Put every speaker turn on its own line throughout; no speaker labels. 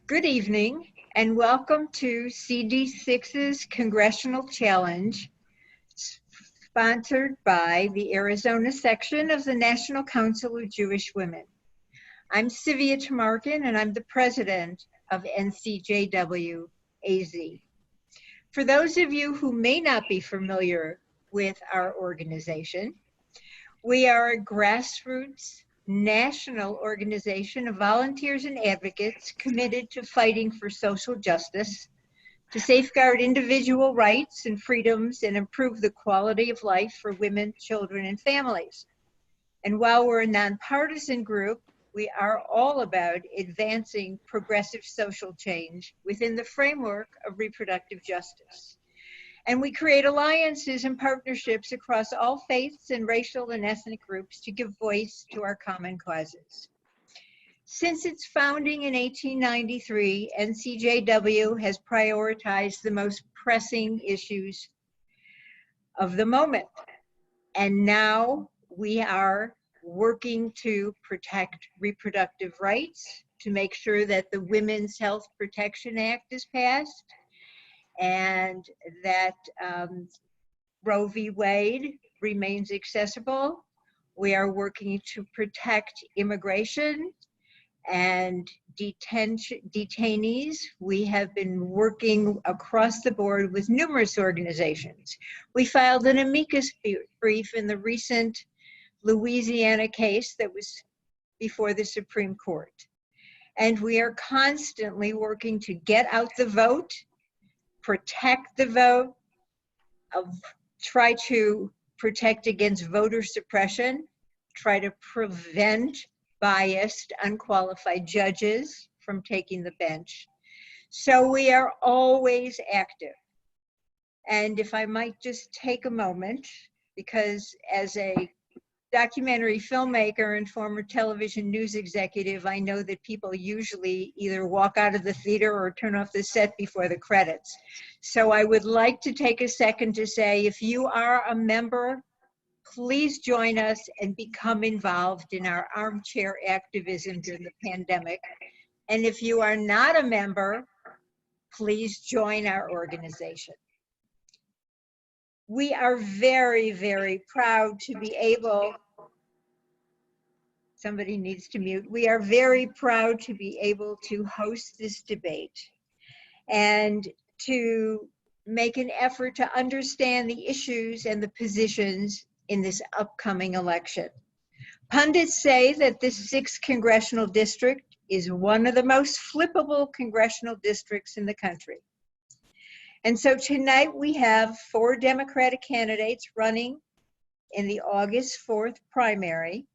Good evening and welcome to CD6's Congressional Challenge, sponsored by the Arizona section of the National Council of Jewish Women. I'm Sivia Tamarkin and I'm the president of NCJW-AZ. For those of you who may not be familiar with our organization, we are a grassroots national organization of volunteers and advocates committed to fighting for social justice, to safeguard individual rights and freedoms and improve the quality of life for women, children, and families. And while we're a nonpartisan group, we are all about advancing progressive social change within the framework of reproductive justice. And we create alliances and partnerships across all faiths and racial and ethnic groups to give voice to our common causes. Since its founding in 1893, NCJW has prioritized the most pressing issues of the moment. And now we are working to protect reproductive rights, to make sure that the Women's Health Protection Act is passed, and that Roe v. Wade remains accessible. We are working to protect immigration and detainees. We have been working across the board with numerous organizations. We filed an amicus brief in the recent Louisiana case that was before the Supreme Court. And we are constantly working to get out the vote, protect the vote, try to protect against voter suppression, try to prevent biased, unqualified judges from taking the bench. So we are always active. And if I might just take a moment, because as a documentary filmmaker and former television news executive, I know that people usually either walk out of the theater or turn off the set before the credits. So I would like to take a second to say, if you are a member, please join us and become involved in our armchair activism during the pandemic. And if you are not a member, please join our organization. We are very, very proud to be able, somebody needs to mute. We are very proud to be able to host this debate and to make an effort to understand the issues and the positions in this upcoming election. Pundits say that this 6th congressional district is one of the most flippable congressional districts in the country. And so tonight we have 4 Democratic candidates running in the August 4th primary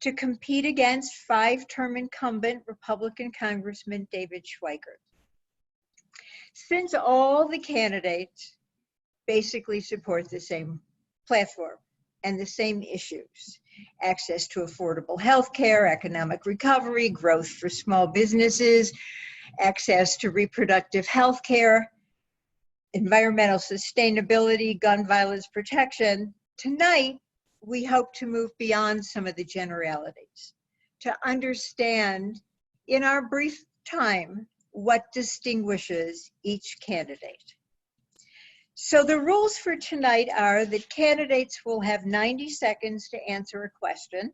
to compete against 5-term incumbent Republican Congressman David Schweikert. Since all the candidates basically support the same platform and the same issues, access to affordable health care, economic recovery, growth for small businesses, access to reproductive health care, environmental sustainability, gun violence protection, tonight we hope to move beyond some of the generalities to understand in our brief time what distinguishes each candidate. So the rules for tonight are that candidates will have 90 seconds to answer a question,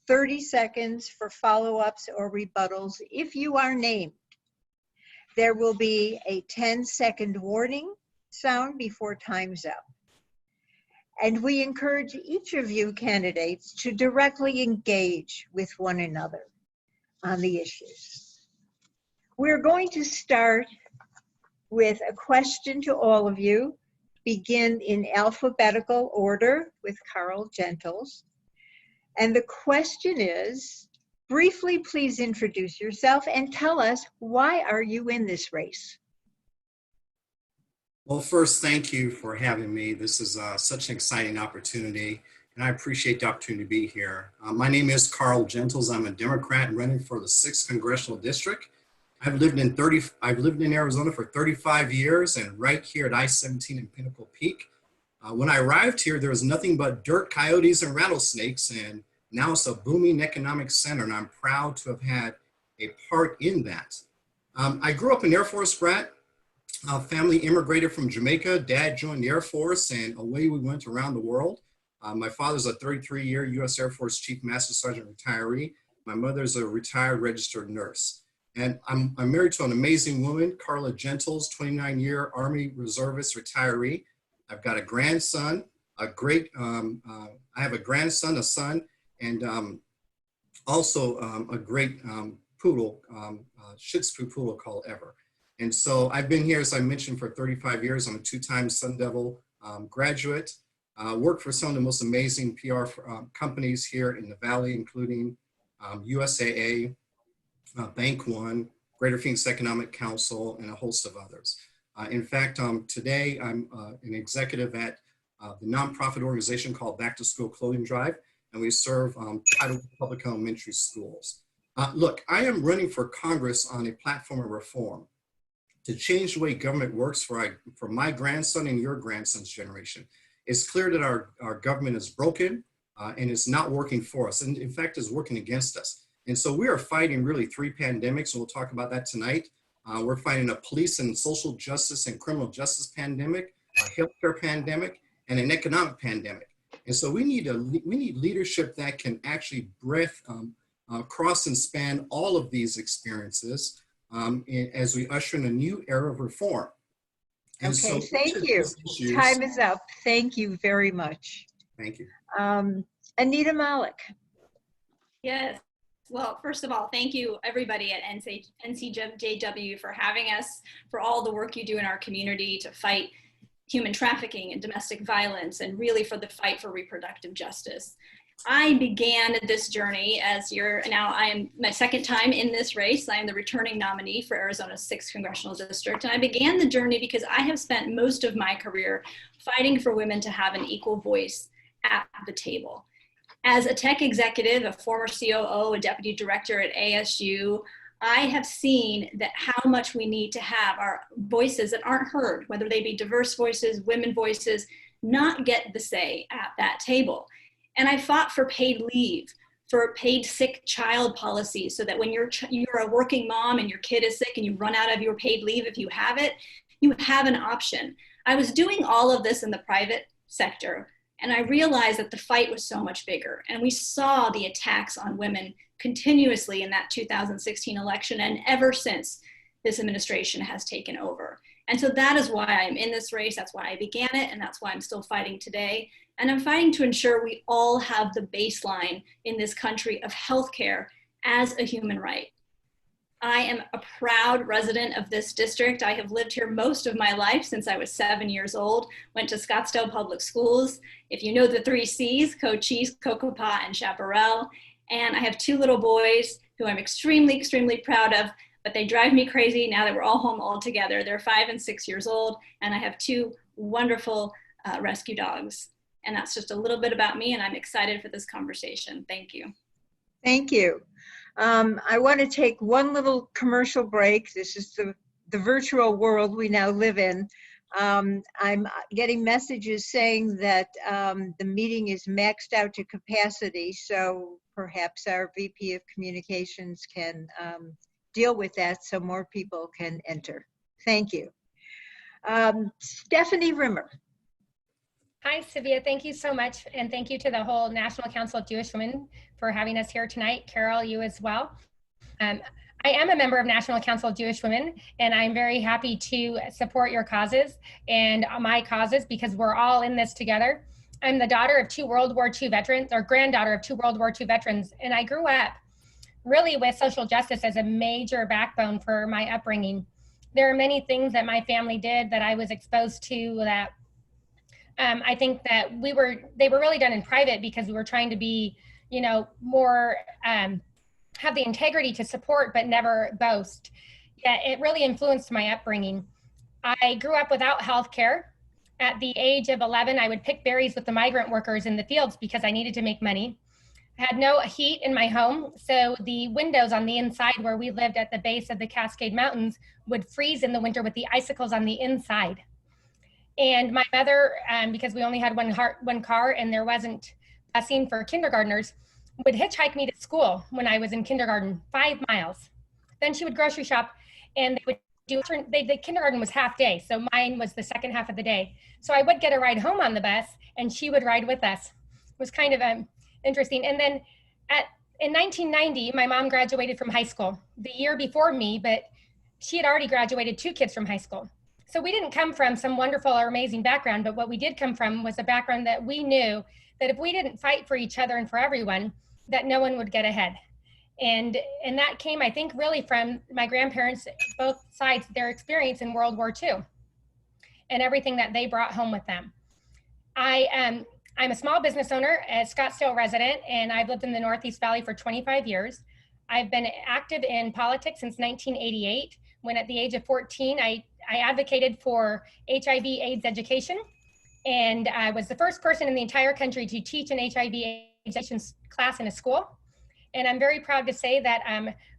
30 seconds for follow-ups or rebuttals if you are named. There will be a 10-second warning sound before time's up. And we encourage each of you candidates to directly engage with one another on the issues. We're going to start with a question to all of you, begin in alphabetical order with Carl Gentles. And the question is, briefly, please introduce yourself and tell us, why are you in this race?
Well, first, thank you for having me. This is such an exciting opportunity, and I appreciate the opportunity to be here. My name is Carl Gentles. I'm a Democrat running for the 6th Congressional District. I've lived in Arizona for 35 years, and right here at I-17 in Pinnacle Peak. When I arrived here, there was nothing but dirt, coyotes, and rattlesnakes, and now it's a booming economic center, and I'm proud to have had a part in that. I grew up an Air Force brat. Family immigrated from Jamaica. Dad joined the Air Force, and away we went around the world. My father's a 33-year U.S. Air Force Chief Master Sergeant retiree. My mother's a retired registered nurse. And I'm married to an amazing woman, Carla Gentles, 29-year Army Reservist retiree. I've got a grandson, I have a grandson, a son, and also a great poodle, Shih Tzu poodle called Ever. And so I've been here, as I mentioned, for 35 years. I'm a two-time Sun Devil graduate. Worked for some of the most amazing PR companies here in the Valley, including USAA, Bank One, Greater Phoenix Economic Council, and a host of others. In fact, today I'm an executive at the nonprofit organization called Back to School Clothing Drive, and we serve Title Public Elementary Schools. Look, I am running for Congress on a platform of reform to change the way government works for my grandson and your grandson's generation. It's clear that our government is broken and it's not working for us, and in fact is working against us. And so we are fighting really three pandemics, and we'll talk about that tonight. We're fighting a police and social justice and criminal justice pandemic, a healthcare pandemic, and an economic pandemic. And so we need leadership that can actually cross and span all of these experiences as we usher in a new era of reform. And
okay,
so
thank you. Time is up. Thank you very much.
Thank you.
Anita Malik.
Yes. Well, first of all, thank you everybody at NCJW for having us, for all the work you do in our community to fight human trafficking and domestic violence, and really for the fight for reproductive justice. I began this journey I am my second time in this race. I am the returning nominee for Arizona's 6th Congressional District. And I began the journey because I have spent most of my career fighting for women to have an equal voice at the table. As a tech executive, a former COO, a deputy director at ASU, I have seen that how much we need to have our voices that aren't heard, whether they be diverse voices, women voices, not get the say at that table. And I fought for paid leave, for paid sick child policies, so that when you're a working mom and your kid is sick and you run out of your paid leave, if you have it, you have an option. I was doing all of this in the private sector, and I realized that the fight was so much bigger. And we saw the attacks on women continuously in that 2016 election, and ever since this administration has taken over. And so that is why I'm in this race. That's why I began it, and that's why I'm still fighting today. And I'm fighting to ensure we all have the baseline in this country of healthcare as a human right. I am a proud resident of this district. I have lived here most of my life since I was 7 years old, went to Scottsdale Public Schools. If you know the 3 C's, Cochise, Cocopah, and Chaparral. And I have 2 little boys who I'm extremely, extremely proud of, but they drive me crazy now that we're all home all together. They're 5 and 6 years old, and I have 2 wonderful rescue dogs. And that's just a little bit about me, and I'm excited for this conversation. Thank you.
Thank you. I want to take one little commercial break. This is the virtual world we now live in. I'm getting messages saying that the meeting is maxed out to capacity, so perhaps our VP of Communications can deal with that so more people can enter. Thank you. Stephanie Rimmer.
Hi, Sylvia. Thank you so much. And thank you to the whole National Council of Jewish Women for having us here tonight. Carol, you as well. I am a member of National Council of Jewish Women, and I'm very happy to support your causes and my causes because we're all in this together. I'm the daughter of 2 World War II veterans, or granddaughter of 2 World War II veterans, and I grew up really with social justice as a major backbone for my upbringing. There are many things that my family did that I was exposed to that I think that they were really done in private because we were trying to be, more, have the integrity to support, but never boast. Yeah, it really influenced my upbringing. I grew up without health care. At the age of 11, I would pick berries with the migrant workers in the fields because I needed to make money. I had no heat in my home, so the windows on the inside where we lived at the base of the Cascade Mountains would freeze in the winter with the icicles on the inside. And my mother, because we only had one car and there wasn't busing for kindergartners, would hitchhike me to school when I was in kindergarten, 5 miles. Then she would grocery shop, and they would the kindergarten was half day, so mine was the second half of the day. So I would get a ride home on the bus, and she would ride with us. It was kind of interesting. And then in 1990, my mom graduated from high school the year before me, but she had already graduated 2 kids from high school. So we didn't come from some wonderful or amazing background, but what we did come from was a background that we knew that if we didn't fight for each other and for everyone, that no one would get ahead. And that came, I think, really from my grandparents, both sides, their experience in World War II and everything that they brought home with them. I'm a small business owner, a Scottsdale resident, and I've lived in the Northeast Valley for 25 years. I've been active in politics since 1988, when at the age of 14, I advocated for HIV/AIDS education. And I was the first person in the entire country to teach an HIV/AIDS education class in a school. And I'm very proud to say that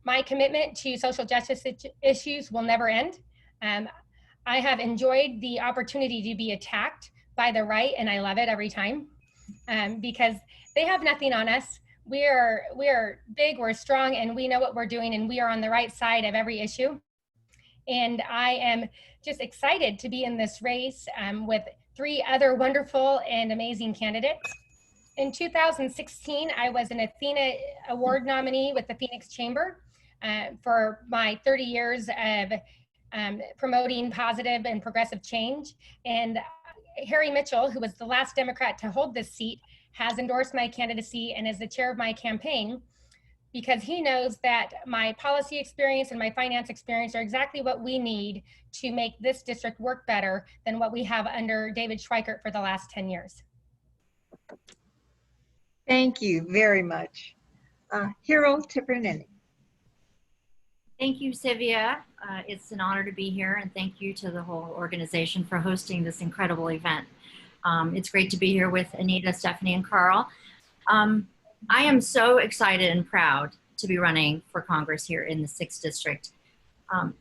my commitment to social justice issues will never end. I have enjoyed the opportunity to be attacked by the right, and I love it every time because they have nothing on us. We are big, we're strong, and we know what we're doing, and we are on the right side of every issue. And I am just excited to be in this race with 3 other wonderful and amazing candidates. In 2016, I was an Athena Award nominee with the Phoenix Chamber for my 30 years of promoting positive and progressive change. And Harry Mitchell, who was the last Democrat to hold this seat, has endorsed my candidacy and is the chair of my campaign because he knows that my policy experience and my finance experience are exactly what we need to make this district work better than what we have under David Schweikert for the last 10 years.
Thank you very much. Hero Tipernini.
Thank you, Sylvia. It's an honor to be here, and thank you to the whole organization for hosting this incredible event. It's great to be here with Anita, Stephanie, and Carl. I am so excited and proud to be running for Congress here in the 6th District.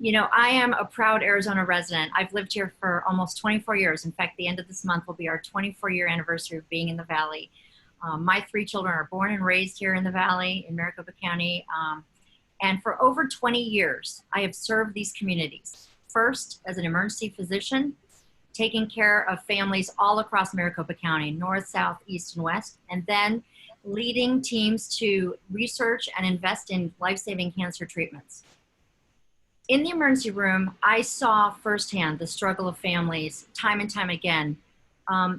You know, I am a proud Arizona resident. I've lived here for almost 24 years. In fact, the end of this month will be our 24-year anniversary of being in the Valley. My 3 children are born and raised here in the Valley in Maricopa County. And for over 20 years, I have served these communities. First, as an emergency physician, taking care of families all across Maricopa County, north, south, east, and west, and then leading teams to research and invest in life-saving cancer treatments. In the emergency room, I saw firsthand the struggle of families time and time again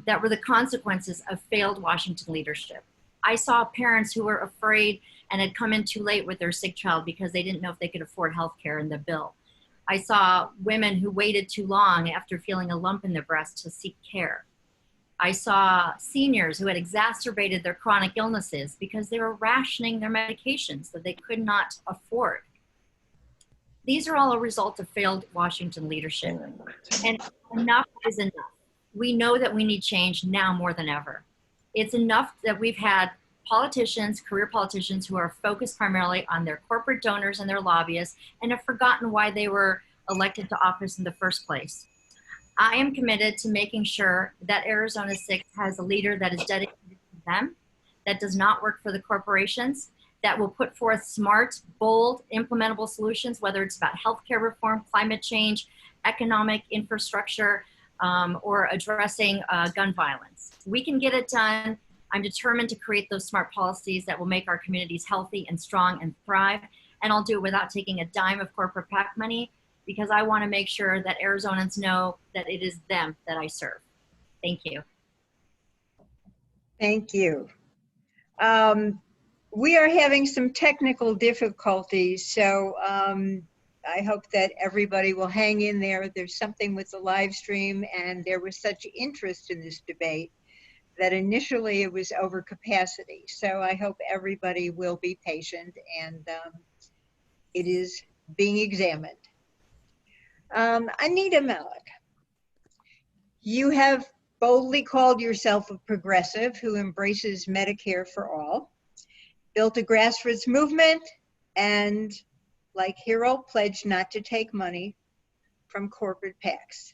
that were the consequences of failed Washington leadership. I saw parents who were afraid and had come in too late with their sick child because they didn't know if they could afford health care in the bill. I saw women who waited too long after feeling a lump in their breast to seek care. I saw seniors who had exacerbated their chronic illnesses because they were rationing their medications that they could not afford. These are all a result of failed Washington leadership. And enough is enough. We know that we need change now more than ever. It's enough that we've had politicians, career politicians, who are focused primarily on their corporate donors and their lobbyists and have forgotten why they were elected to office in the first place. I am committed to making sure that Arizona 6 has a leader that is dedicated to them, that does not work for the corporations, that will put forth smart, bold, implementable solutions, whether it's about healthcare reform, climate change, economic infrastructure, or addressing gun violence. We can get it done. I'm determined to create those smart policies that will make our communities healthy and strong and thrive. And I'll do it without taking a dime of corporate PAC money, because I want to make sure that Arizonans know that it is them that I serve. Thank you.
Thank you. We are having some technical difficulties, so I hope that everybody will hang in there. There's something with the live stream, and there was such interest in this debate that initially it was over capacity. So I hope everybody will be patient, and it is being examined. Anita Malik, you have boldly called yourself a progressive who embraces Medicare for all, built a grassroots movement, and like Hero, pledged not to take money from corporate PACs.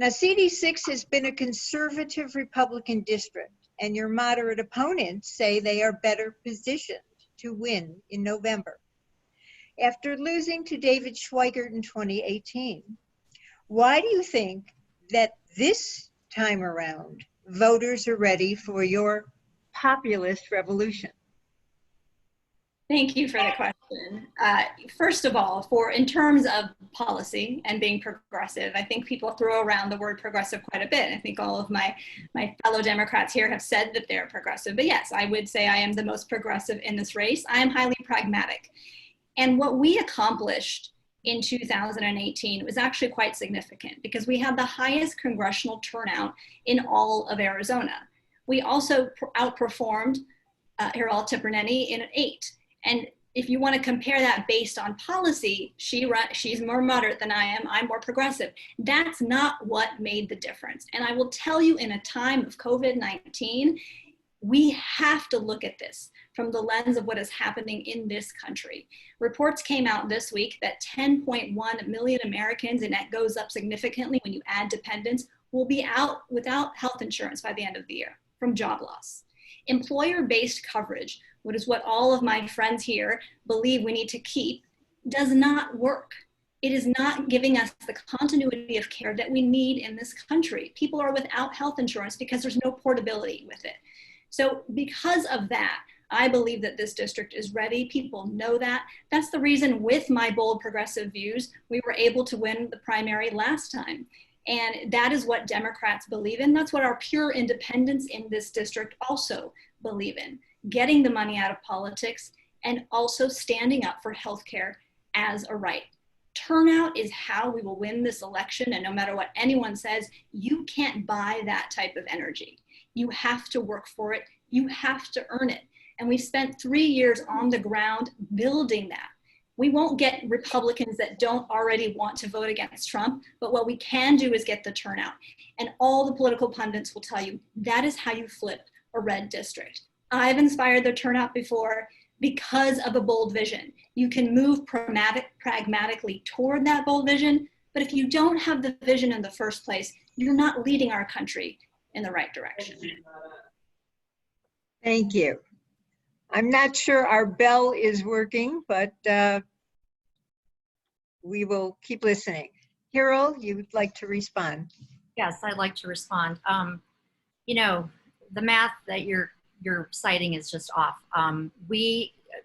Now, CD6 has been a conservative Republican district, and your moderate opponents say they are better positioned to win in November. after losing to David Schweikert in 2018. Why do you think that this time around voters are ready for your populist revolution?
Thank you for the question. First of all, in terms of policy and being progressive, I think people throw around the word progressive quite a bit. I think all of my fellow Democrats here have said that they're progressive. But yes, I would say I am the most progressive in this race. I am highly pragmatic. And what we accomplished in 2018 was actually quite significant because we had the highest congressional turnout in all of Arizona. We also outperformed Hiral Tipirneni in 8. And if you want to compare that based on policy, she's more moderate than I am, I'm more progressive. That's not what made the difference. And I will tell you, in a time of COVID-19, we have to look at this from the lens of what is happening in this country. Reports came out this week that 10.1 million Americans, and that goes up significantly when you add dependents, will be out without health insurance by the end of the year from job loss. Employer-based coverage, which is what all of my friends here believe we need to keep, does not work. It is not giving us the continuity of care that we need in this country. People are without health insurance because there's no portability with it. So because of that, I believe that this district is ready. People know that. That's the reason, with my bold progressive views, we were able to win the primary last time. And that is what Democrats believe in. That's what our pure independents in this district also believe in. Getting the money out of politics and also standing up for healthcare as a right. Turnout is how we will win this election. And no matter what anyone says, you can't buy that type of energy. You have to work for it. You have to earn it. And we spent 3 years on the ground building that. We won't get Republicans that don't already want to vote against Trump, but what we can do is get the turnout. And all the political pundits will tell you that is how you flip a red district. I've inspired the turnout before because of a bold vision. You can move pragmatically toward that bold vision, but if you don't have the vision in the first place, you're not leading our country in the right direction.
Thank you. I'm not sure our bell is working, but we will keep listening. Hiral, you would like to respond?
Yes, I'd like to respond. You know, the math that you're citing is just off.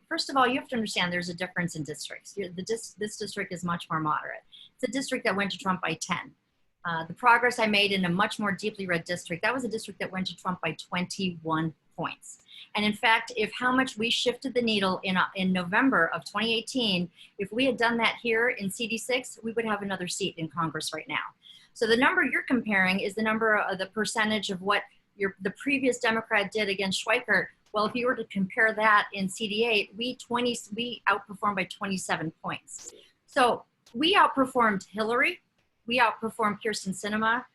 First of all, you have to understand there's a difference in districts. This district is much more moderate. It's a district that went to Trump by 10. The progress I made in a much more deeply red district, that was a district that went to Trump by 21 points. And in fact, if how much we shifted the needle in November of 2018, if we had done that here in CD6, we would have another seat in Congress right now. So the number you're comparing is the number of the percentage of what the previous Democrat did against Schweikert. Well, if you were to compare that in CD8, we outperformed by 27 points. So we outperformed Hillary. We outperformed Kirsten Sinema.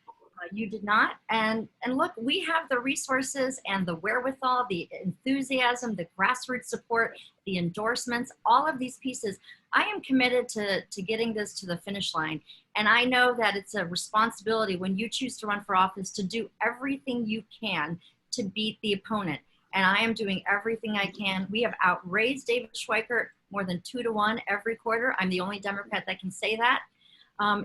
You did not. And look, we have the resources and the wherewithal, the enthusiasm, the grassroots support, the endorsements, all of these pieces. I am committed to getting this to the finish line. And I know that it's a responsibility when you choose to run for office to do everything you can to beat the opponent. And I am doing everything I can. We have outraised David Schweikert more than 2 to 1 every quarter. I'm the only Democrat that can say that.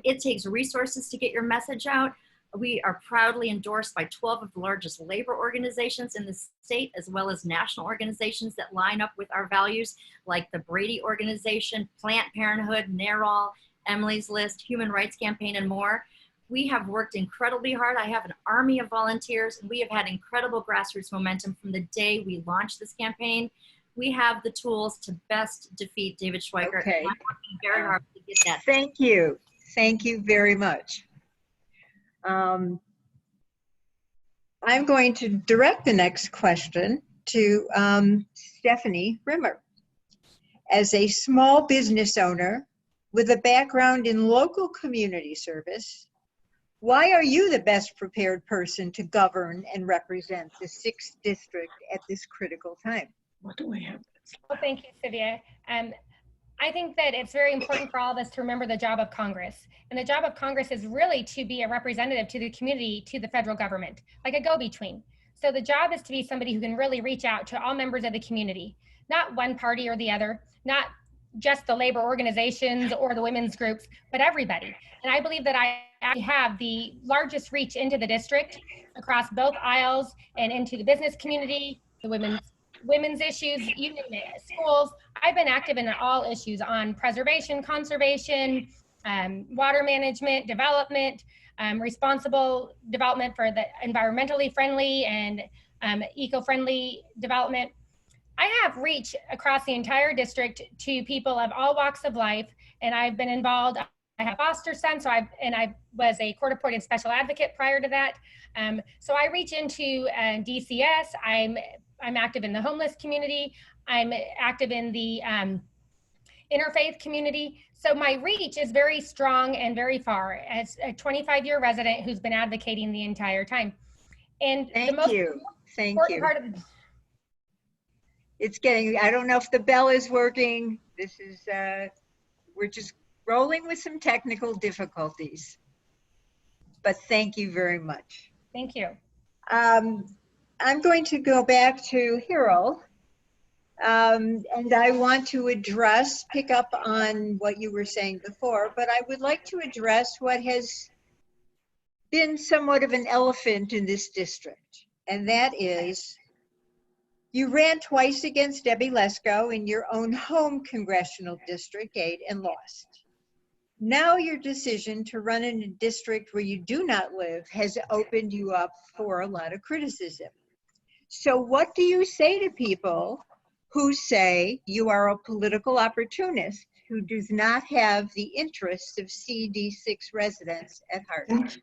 It takes resources to get your message out. We are proudly endorsed by 12 of the largest labor organizations in the state, as well as national organizations that line up with our values, like the Brady Organization, Planned Parenthood, NARAL, Emily's List, Human Rights Campaign, and more. We have worked incredibly hard. I have an army of volunteers, and we have had incredible grassroots momentum from the day we launched this campaign. We have the tools to best defeat David Schweikert.
Okay.
And I'm working very hard to get that.
Thank you. Thank you very much. I'm going to direct the next question to Stephanie Rimmer. As a small business owner with a background in local community service, why are you the best prepared person to govern and represent the 6th district at this critical time?
What do we have?
Well, thank you, Sylvia. I think that it's very important for all of us to remember the job of Congress. And the job of Congress is really to be a representative to the community, to the federal government, like a go-between. So the job is to be somebody who can really reach out to all members of the community, not one party or the other, not just the labor organizations or the women's groups, but everybody. And I believe that I actually have the largest reach into the district across both aisles and into the business community, the women's issues, you name it, schools. I've been active in all issues on preservation, conservation, water management, development, responsible development for the environmentally friendly and eco-friendly development. I have reach across the entire district to people of all walks of life, and I've been involved. I have a foster son, so I was a court-appointed special advocate prior to that. So I reach into DCS. I'm active in the homeless community. I'm active in the interfaith community. So my reach is very strong and very far as a 25-year resident who's been advocating the entire time. And
Thank
the most
you. Thank
important
you.
part of
It's getting, I don't know if the bell is working. This is, we're just rolling with some technical difficulties. But thank you very much.
Thank you.
I'm going to go back to Hero. And I want to pick up on what you were saying before, but I would like to address what has been somewhat of an elephant in this district. And that is, you ran twice against Debbie Lesko in your own home congressional district, 8, and lost. Now your decision to run in a district where you do not live has opened you up for a lot of criticism. So what do you say to people who say you are a political opportunist who does not have the interests of CD6 residents at heart?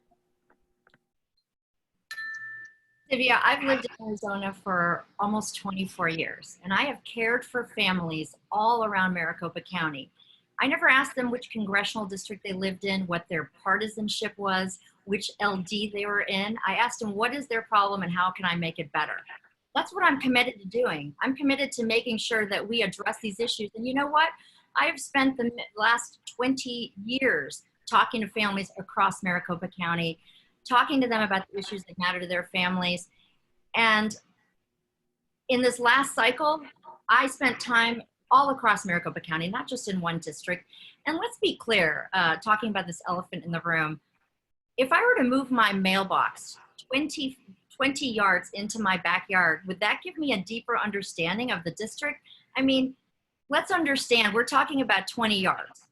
Sylvia, I've lived in Arizona for almost 24 years, and I have cared for families all around Maricopa County. I never asked them which congressional district they lived in, what their partisanship was, which LD they were in. I asked them, what is their problem and how can I make it better? That's what I'm committed to doing. I'm committed to making sure that we address these issues. And you know what? I have spent the last 20 years talking to families across Maricopa County, talking to them about the issues that matter to their families. And in this last cycle, I spent time all across Maricopa County, not just in one district. And let's be clear, talking about this elephant in the room, if I were to move my mailbox 20 yards into my backyard, would that give me a deeper understanding of the district? I mean, let's understand, we're talking about 20 yards.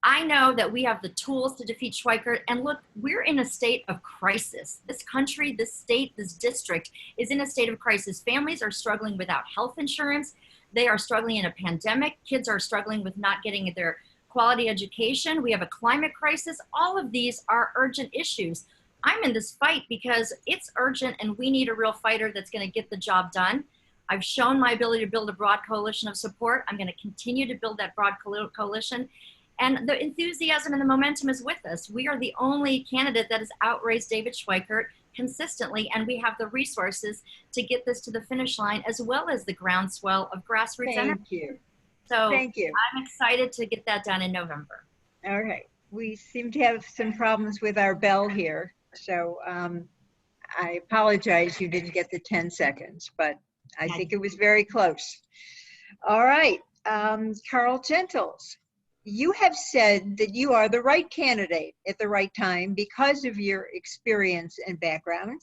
I know that we have the tools to defeat Schweikert, and look, we're in a state of crisis. This country, this state, this district is in a state of crisis. Families are struggling without health insurance. They are struggling in a pandemic. Kids are struggling with not getting their quality education. We have a climate crisis. All of these are urgent issues. I'm in this fight because it's urgent and we need a real fighter that's going to get the job done. I've shown my ability to build a broad coalition of support. I'm going to continue to build that broad coalition. And the enthusiasm and the momentum is with us. We are the only candidate that has outraised David Schweikert consistently, and we have the resources to get this to the finish line, as well as the groundswell of grassroots energy.
Thank you.
So
Thank you.
I'm excited to get that done in November.
All right. We seem to have some problems with our bell here. So I apologize you didn't get the 10 seconds, but I think it was very close. All right. Carl Gentles, you have said that you are the right candidate at the right time because of your experience and background.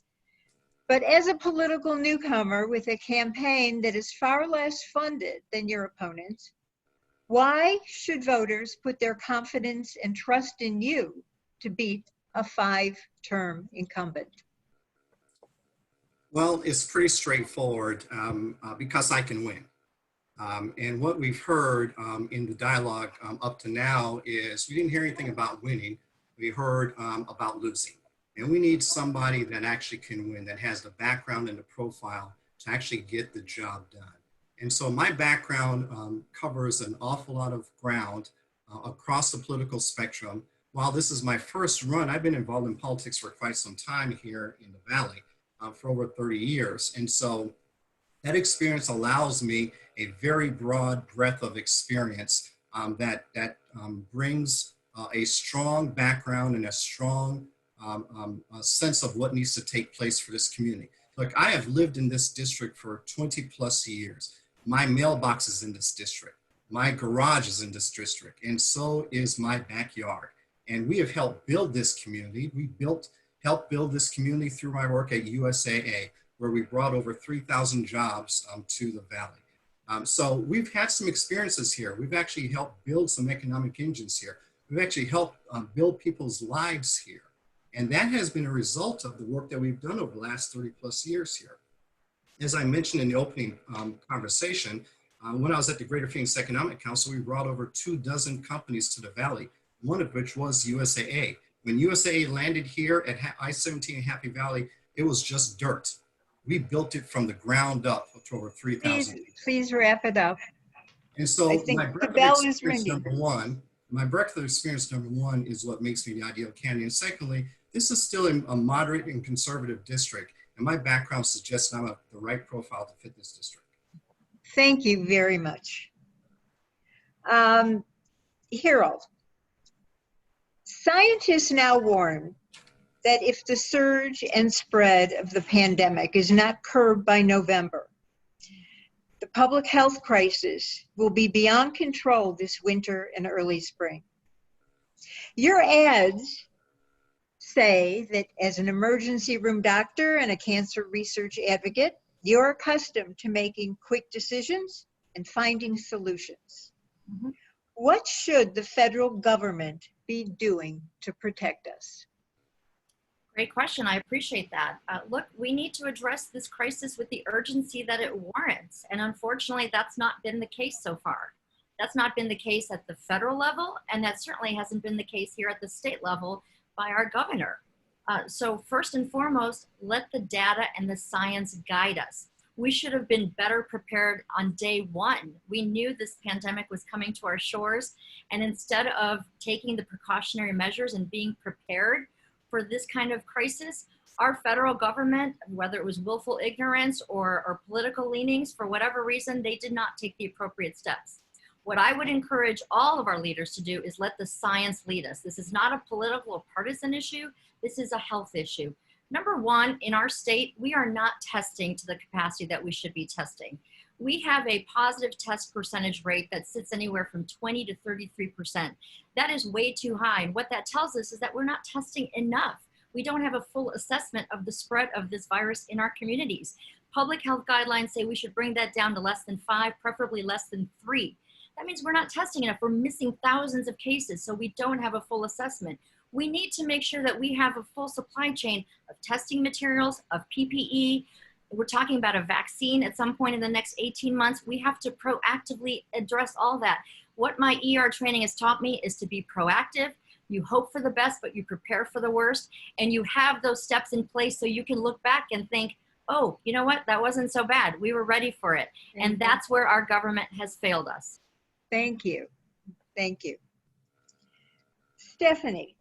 But as a political newcomer with a campaign that is far less funded than your opponents, why should voters put their confidence and trust in you to beat a 5-term incumbent?
Well, it's pretty straightforward because I can win. And what we've heard in the dialogue up to now is we didn't hear anything about winning. We heard about losing. And we need somebody that actually can win, that has the background and the profile to actually get the job done. And so my background covers an awful lot of ground across the political spectrum. While this is my first run, I've been involved in politics for quite some time here in the Valley, for over 30 years. And so that experience allows me a very broad breadth of experience that brings a strong background and a strong a sense of what needs to take place for this community. Look, I have lived in this district for 20 plus years. My mailbox is in this district. My garage is in this district, and so is my backyard. And we have helped build this community. Helped build this community through my work at USAA, where we brought over 3,000 jobs to the Valley. So we've had some experiences here. We've actually helped build some economic engines here. We've actually helped build people's lives here. And that has been a result of the work that we've done over the last 30 plus years here. As I mentioned in the opening conversation, when I was at the Greater Phoenix Economic Council, we brought over 24 companies to the Valley, one of which was USAA. When USAA landed here at I-17 in Happy Valley, it was just dirt. We built it from the ground up to over 3,000 people.
Please wrap it up.
And so
I think
my
the
breadth
bell
of
is
experience
ringing.
my breadth of experience number one is what makes me the ideal candidate. And secondly, this is still a moderate and conservative district. And my background suggests I'm the right profile to fit this district.
Thank you very much. Harold, scientists now warn that if the surge and spread of the pandemic is not curbed by November, the public health crisis will be beyond control this winter and early spring. Your ads say that as an emergency room doctor and a cancer research advocate, you're accustomed to making quick decisions and finding solutions.
Mhm.
What should the federal government be doing to protect us?
Great question. I appreciate that. Look, we need to address this crisis with the urgency that it warrants. And unfortunately, that's not been the case so far. That's not been the case at the federal level, and that certainly hasn't been the case here at the state level by our governor. So first and foremost, let the data and the science guide us. We should have been better prepared on day one. We knew this pandemic was coming to our shores, and instead of taking the precautionary measures and being prepared for this kind of crisis, our federal government, whether it was willful ignorance or political leanings, for whatever reason, they did not take the appropriate steps. What I would encourage all of our leaders to do is let the science lead us. This is not a political or partisan issue. This is a health issue. Number one, in our state, we are not testing to the capacity that we should be testing. We have a positive test percentage rate that sits anywhere from 20 to 33%. That is way too high. And what that tells us is that we're not testing enough. We don't have a full assessment of the spread of this virus in our communities. Public health guidelines say we should bring that down to less than 5, preferably less than 3. That means we're not testing enough. We're missing thousands of cases, so we don't have a full assessment. We need to make sure that we have a full supply chain of testing materials, of PPE. We're talking about a vaccine at some point in the next 18 months. We have to proactively address all that. What my ER training has taught me is to be proactive. You hope for the best, but you prepare for the worst. And you have those steps in place so you can look back and think, oh, you know what? That wasn't so bad. We were ready for it. And that's where our government has failed us.
Thank you. Thank you. Stephanie,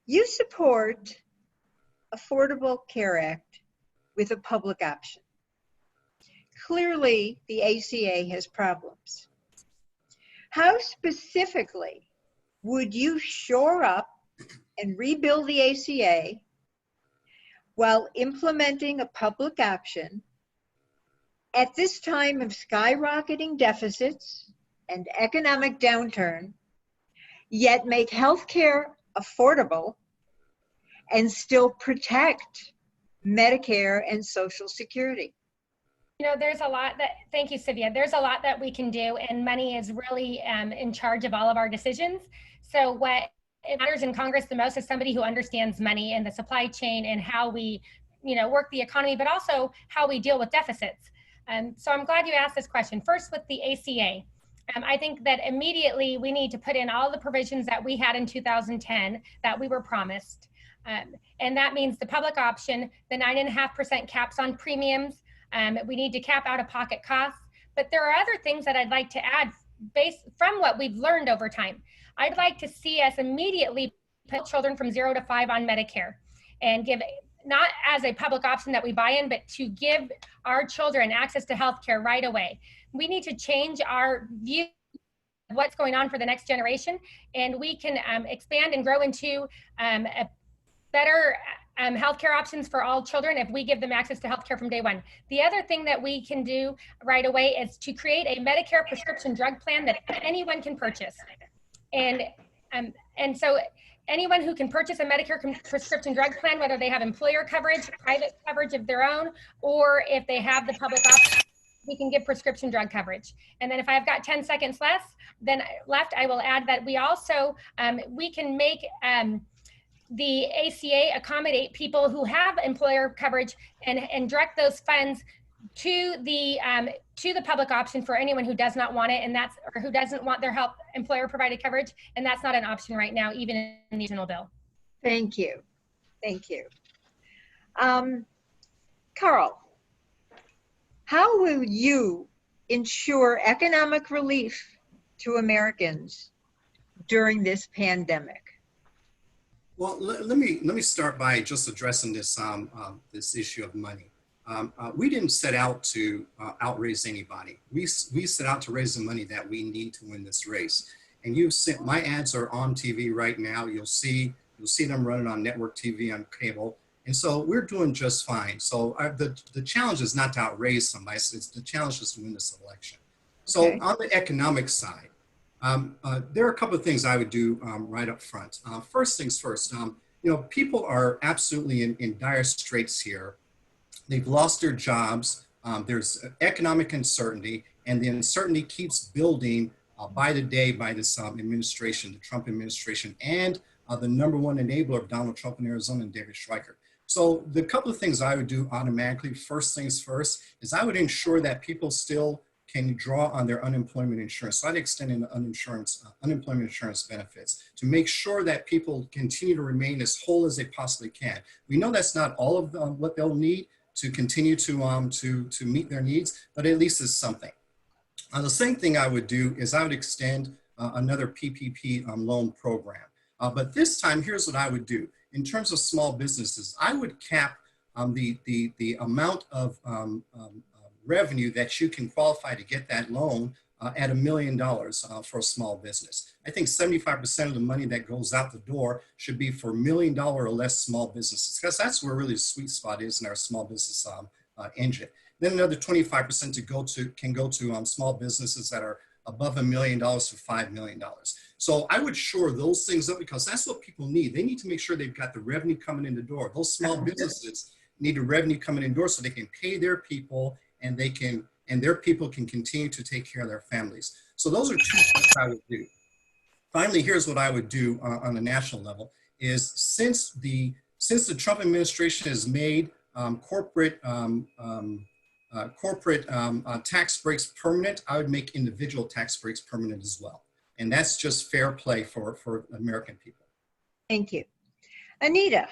you support Affordable Care Act with a public option. Clearly, the ACA has problems. How specifically would you shore up and rebuild the ACA while implementing a public option at this time of skyrocketing deficits and economic downturn, yet make healthcare affordable and still protect Medicare and Social Security?
You know, there's a lot that, thank you, Sylvia. There's a lot that we can do, and money is really in charge of all of our decisions. So what matters in Congress the most is somebody who understands money and the supply chain and how we, work the economy, but also how we deal with deficits. So I'm glad you asked this question. First, with the ACA, I think that immediately we need to put in all the provisions that we had in 2010 that we were promised. And that means the public option, the 9.5% caps on premiums. We need to cap out-of-pocket costs. But there are other things that I'd like to add based from what we've learned over time. I'd like to see us immediately put children from 0 to 5 on Medicare and give, not as a public option that we buy in, but to give our children access to healthcare right away. We need to change our view of what's going on for the next generation, and we can expand and grow into a better healthcare options for all children if we give them access to healthcare from day one. The other thing that we can do right away is to create a Medicare prescription drug plan that anyone can purchase. And so anyone who can purchase a Medicare prescription drug plan, whether they have employer coverage, private coverage of their own, or if they have the public option, we can give prescription drug coverage. And then if I've got 10 seconds left, I will add that we also, we can make the ACA accommodate people who have employer coverage and direct those funds to the public option for anyone who does not want it, and or who doesn't want their employer provided coverage, and that's not an option right now, even in the original bill.
Thank you. Thank you. Carl, how will you ensure economic relief to Americans during this pandemic?
Well, let me start by just addressing this this issue of money. We didn't set out to outraise anybody. We set out to raise the money that we need to win this race. And my ads are on TV right now. You'll see them running on network TV, on cable. And so we're doing just fine. So the challenge is not to outraise somebody. The challenge is to win this election. So
Okay.
on the economic side, there are a couple of things I would do right up front. First things first, people are absolutely in dire straits here. They've lost their jobs. There's economic uncertainty, and the uncertainty keeps building by the day by this administration, the Trump administration, and the #1 enabler of Donald Trump in Arizona, and David Stryker. So the couple of things I would do automatically, first things first, is I would ensure that people still can draw on their unemployment insurance. So I'd extend in unemployment insurance benefits to make sure that people continue to remain as whole as they possibly can. We know that's not all of what they'll need to continue to meet their needs, but at least it's something. The same thing I would do is I would extend another PPP loan program. But this time, here's what I would do. In terms of small businesses, I would cap the amount of revenue that you can qualify to get that loan at $1 million for a small business. I think 75% of the money that goes out the door should be for $1 million or less small businesses, because that's where really the sweet spot is in our small business engine. Then another 25% can go to small businesses that are above $1 million to $5 million. So I would shore those things up, because that's what people need. They need to make sure they've got the revenue coming in the door. Those small businesses need the revenue coming in the door so they can pay their people, and their people can continue to take care of their families. So those are two things I would do. Finally, here's what I would do on a national level is since the Trump administration has made corporate tax breaks permanent, I would make individual tax breaks permanent as well. And that's just fair play for American people.
Thank you. Anita,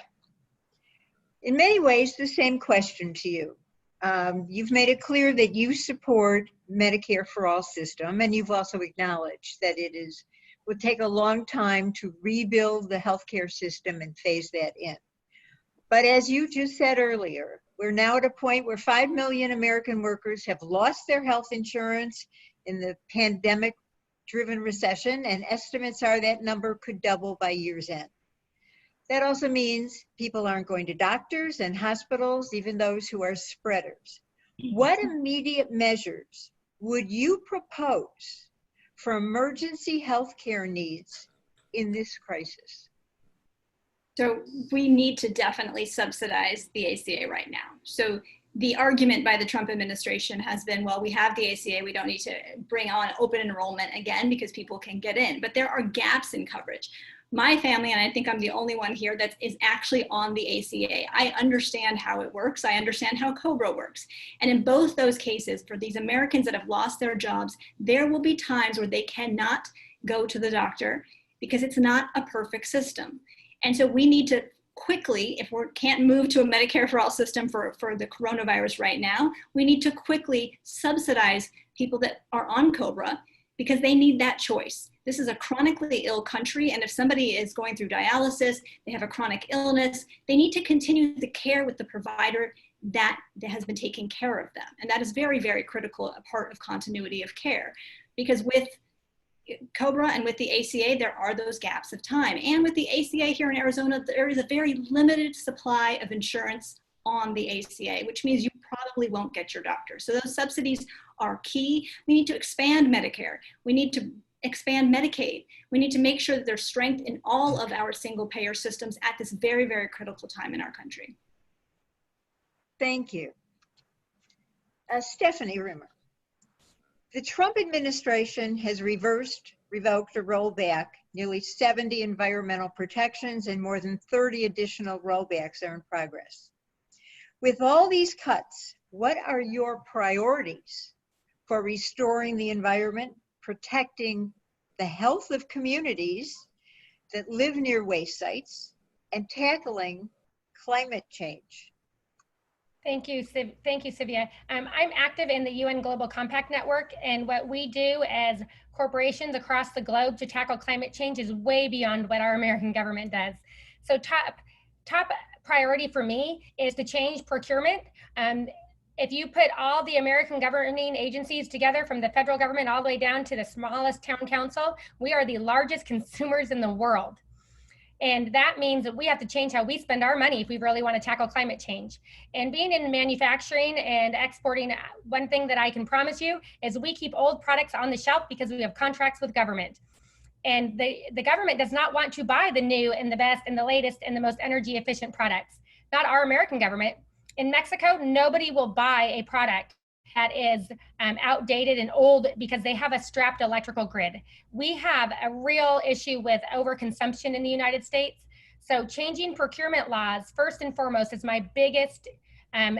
in many ways, the same question to you. You've made it clear that you support Medicare for All system, and you've also acknowledged that would take a long time to rebuild the healthcare system and phase that in. But as you just said earlier, we're now at a point where 5 million American workers have lost their health insurance in the pandemic-driven recession, and estimates are that number could double by year's end. That also means people aren't going to doctors and hospitals, even those who are spreaders. What immediate measures would you propose for emergency healthcare needs in this crisis?
So we need to definitely subsidize the ACA right now. So the argument by the Trump administration has been, well, we have the ACA, we don't need to bring on open enrollment again because people can get in. But there are gaps in coverage. My family, and I think I'm the only one here that is actually on the ACA. I understand how it works. I understand how COBRA works. And in both those cases, for these Americans that have lost their jobs, there will be times where they cannot go to the doctor because it's not a perfect system. And so we need to quickly, if we can't move to a Medicare for All system for the coronavirus right now, we need to quickly subsidize people that are on COBRA because they need that choice. This is a chronically ill country, and if somebody is going through dialysis, they have a chronic illness, they need to continue the care with the provider that has been taking care of them. And that is very, very critical, a part of continuity of care. Because with COBRA and with the ACA, there are those gaps of time. And with the ACA here in Arizona, there is a very limited supply of insurance on the ACA, which means you probably won't get your doctor. So those subsidies are key. We need to expand Medicare. We need to expand Medicaid. We need to make sure that there's strength in all of our single payer systems at this very, very critical time in our country.
Thank you. Stephanie Rimmer. The Trump administration has reversed, revoked, or rolled back nearly 70 environmental protections, and more than 30 additional rollbacks are in progress. With all these cuts, what are your priorities for restoring the environment, protecting the health of communities that live near waste sites, and tackling climate change?
Thank you, Sylvia. I'm active in the UN Global Compact Network, and what we do as corporations across the globe to tackle climate change is way beyond what our American government does. So top priority for me is to change procurement. If you put all the American governing agencies together, from the federal government all the way down to the smallest town council, we are the largest consumers in the world. And that means that we have to change how we spend our money if we really want to tackle climate change. And being in manufacturing and exporting, one thing that I can promise you is we keep old products on the shelf because we have contracts with government. And the government does not want to buy the new and the best and the latest and the most energy efficient products. Not our American government. In Mexico, nobody will buy a product that is outdated and old because they have a strapped electrical grid. We have a real issue with overconsumption in the United States. So changing procurement laws, first and foremost, is my biggest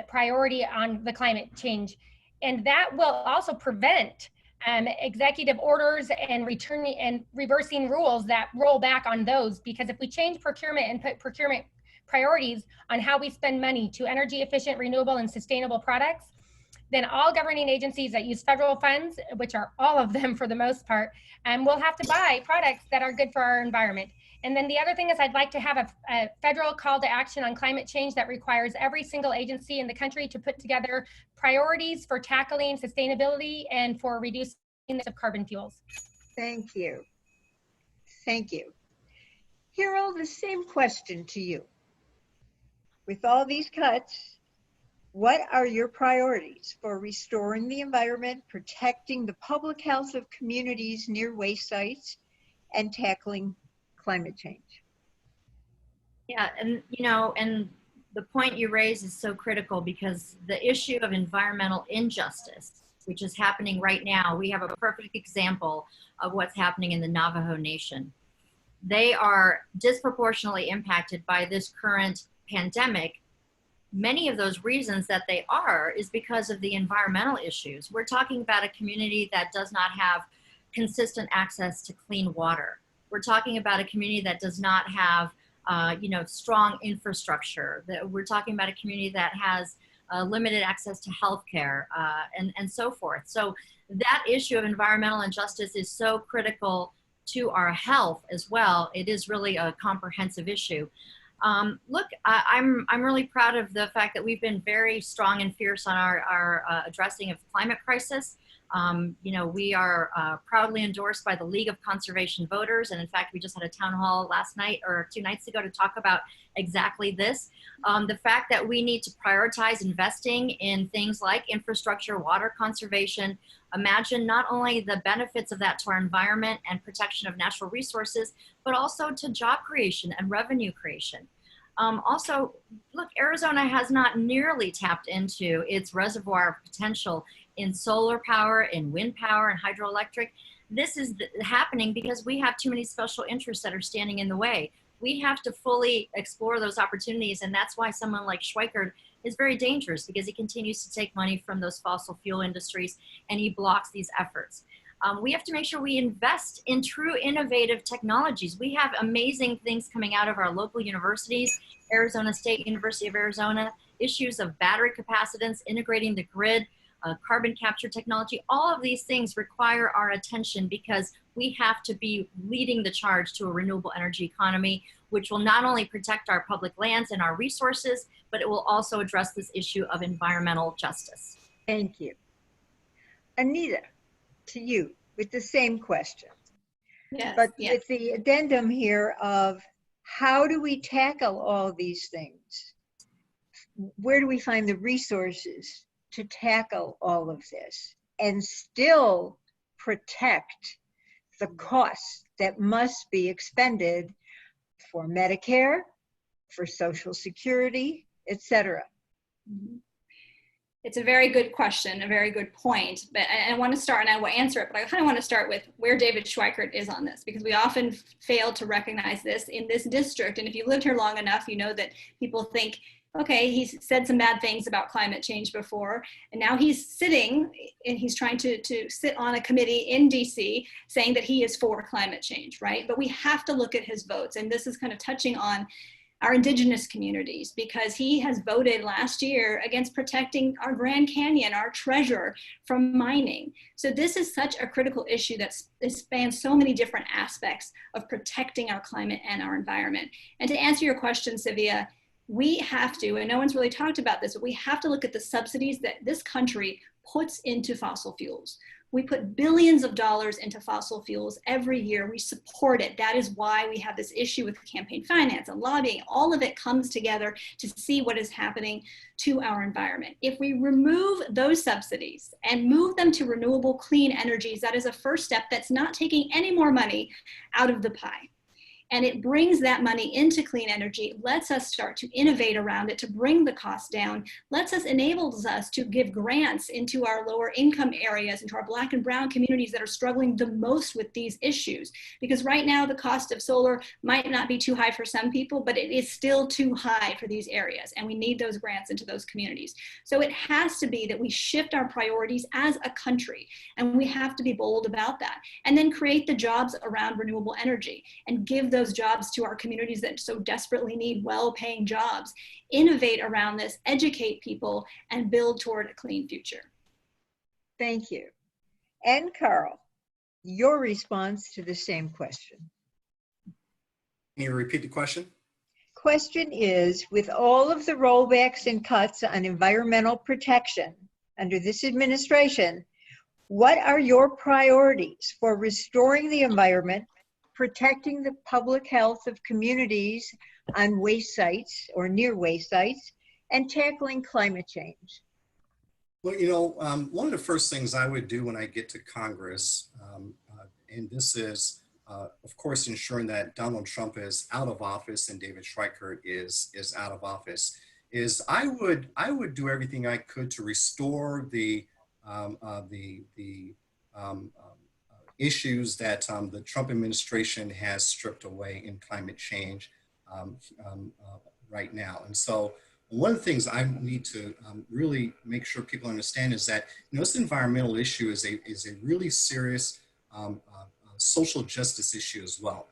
priority on the climate change. And that will also prevent executive orders and returning and reversing rules that roll back on those, because if we change procurement and put procurement priorities on how we spend money to energy efficient, renewable, and sustainable products, then all governing agencies that use federal funds, which are all of them for the most part, will have to buy products that are good for our environment. And then the other thing is I'd like to have a federal call to action on climate change that requires every single agency in the country to put together priorities for tackling sustainability and for reducing the use of carbon fuels.
Thank you. Thank you. Harold, the same question to you. With all these cuts, what are your priorities for restoring the environment, protecting the public health of communities near waste sites, and tackling climate change?
Yeah, and and the point you raise is so critical, because the issue of environmental injustice, which is happening right now, we have a perfect example of what's happening in the Navajo Nation. They are disproportionately impacted by this current pandemic. Many of those reasons that they are is because of the environmental issues. We're talking about a community that does not have consistent access to clean water. We're talking about a community that does not have strong infrastructure. We're talking about a community that has limited access to healthcare and so forth. So that issue of environmental injustice is so critical to our health as well. It is really a comprehensive issue. Look, I'm really proud of the fact that we've been very strong and fierce on our addressing of climate crisis. We are proudly endorsed by the League of Conservation Voters. And in fact, we just had a town hall last night or 2 nights ago to talk about exactly this. The fact that we need to prioritize investing in things like infrastructure, water conservation. Imagine not only the benefits of that to our environment and protection of natural resources, but also to job creation and revenue creation. Also, look, Arizona has not nearly tapped into its reservoir potential in solar power, in wind power, and hydroelectric. This is happening because we have too many special interests that are standing in the way. We have to fully explore those opportunities, and that's why someone like Schweikert is very dangerous, because he continues to take money from those fossil fuel industries and he blocks these efforts. We have to make sure we invest in true innovative technologies. We have amazing things coming out of our local universities, Arizona State University of Arizona, issues of battery capacitance, integrating the grid, carbon capture technology. All of these things require our attention, because we have to be leading the charge to a renewable energy economy, which will not only protect our public lands and our resources, but it will also address this issue of environmental justice.
Thank you. Anita, to you with the same question.
Yes,
But
yes.
with the addendum here of how do we tackle all these things? Where do we find the resources to tackle all of this and still protect the costs that must be expended for Medicare, for Social Security, etc.?
Mhm. It's a very good question, a very good point. But I want to start, and I will answer it, but I kind of want to start with where David Schweikert is on this, because we often fail to recognize this in this district. And if you lived here long enough, you know that people think, okay, he's said some bad things about climate change before, and now he's sitting and he's trying to sit on a committee in DC saying that he is for climate change, right? But we have to look at his votes. And this is kind of touching on our indigenous communities, because he has voted last year against protecting our Grand Canyon, our treasure, from mining. So this is such a critical issue that spans so many different aspects of protecting our climate and our environment. And to answer your question, Sylvia, we have to, and no one's really talked about this, but we have to look at the subsidies that this country puts into fossil fuels. We put billions of dollars into fossil fuels every year. We support it. That is why we have this issue with campaign finance and lobbying. All of it comes together to see what is happening to our environment. If we remove those subsidies and move them to renewable clean energies, that is a first step that's not taking any more money out of the pie. And it brings that money into clean energy, lets us start to innovate around it to bring the cost down, enables us to give grants into our lower income areas, into our Black and brown communities that are struggling the most with these issues. Because right now the cost of solar might not be too high for some people, but it is still too high for these areas. And we need those grants into those communities. So it has to be that we shift our priorities as a country, and we have to be bold about that. And then create the jobs around renewable energy and give those jobs to our communities that so desperately need well-paying jobs, innovate around this, educate people, and build toward a clean future.
Thank you. And Carl, your response to the same question.
Can you repeat the question?
Question is, with all of the rollbacks and cuts on environmental protection under this administration, what are your priorities for restoring the environment, protecting the public health of communities on waste sites or near waste sites, and tackling climate change?
Well, you know, one of the first things I would do when I get to Congress, and this is, of course, ensuring that Donald Trump is out of office and David Schweikert is out of office, is I would do everything I could to restore the issues that the Trump administration has stripped away in climate change right now. And so one of the things I need to really make sure people understand is that, you know, this environmental issue is a really serious social justice issue as well.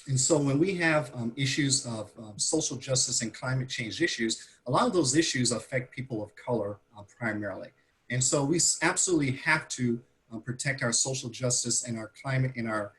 And so when we have issues of social justice and climate change issues, a lot of those issues affect people of color primarily. And so we absolutely have to protect our social justice and our climate in our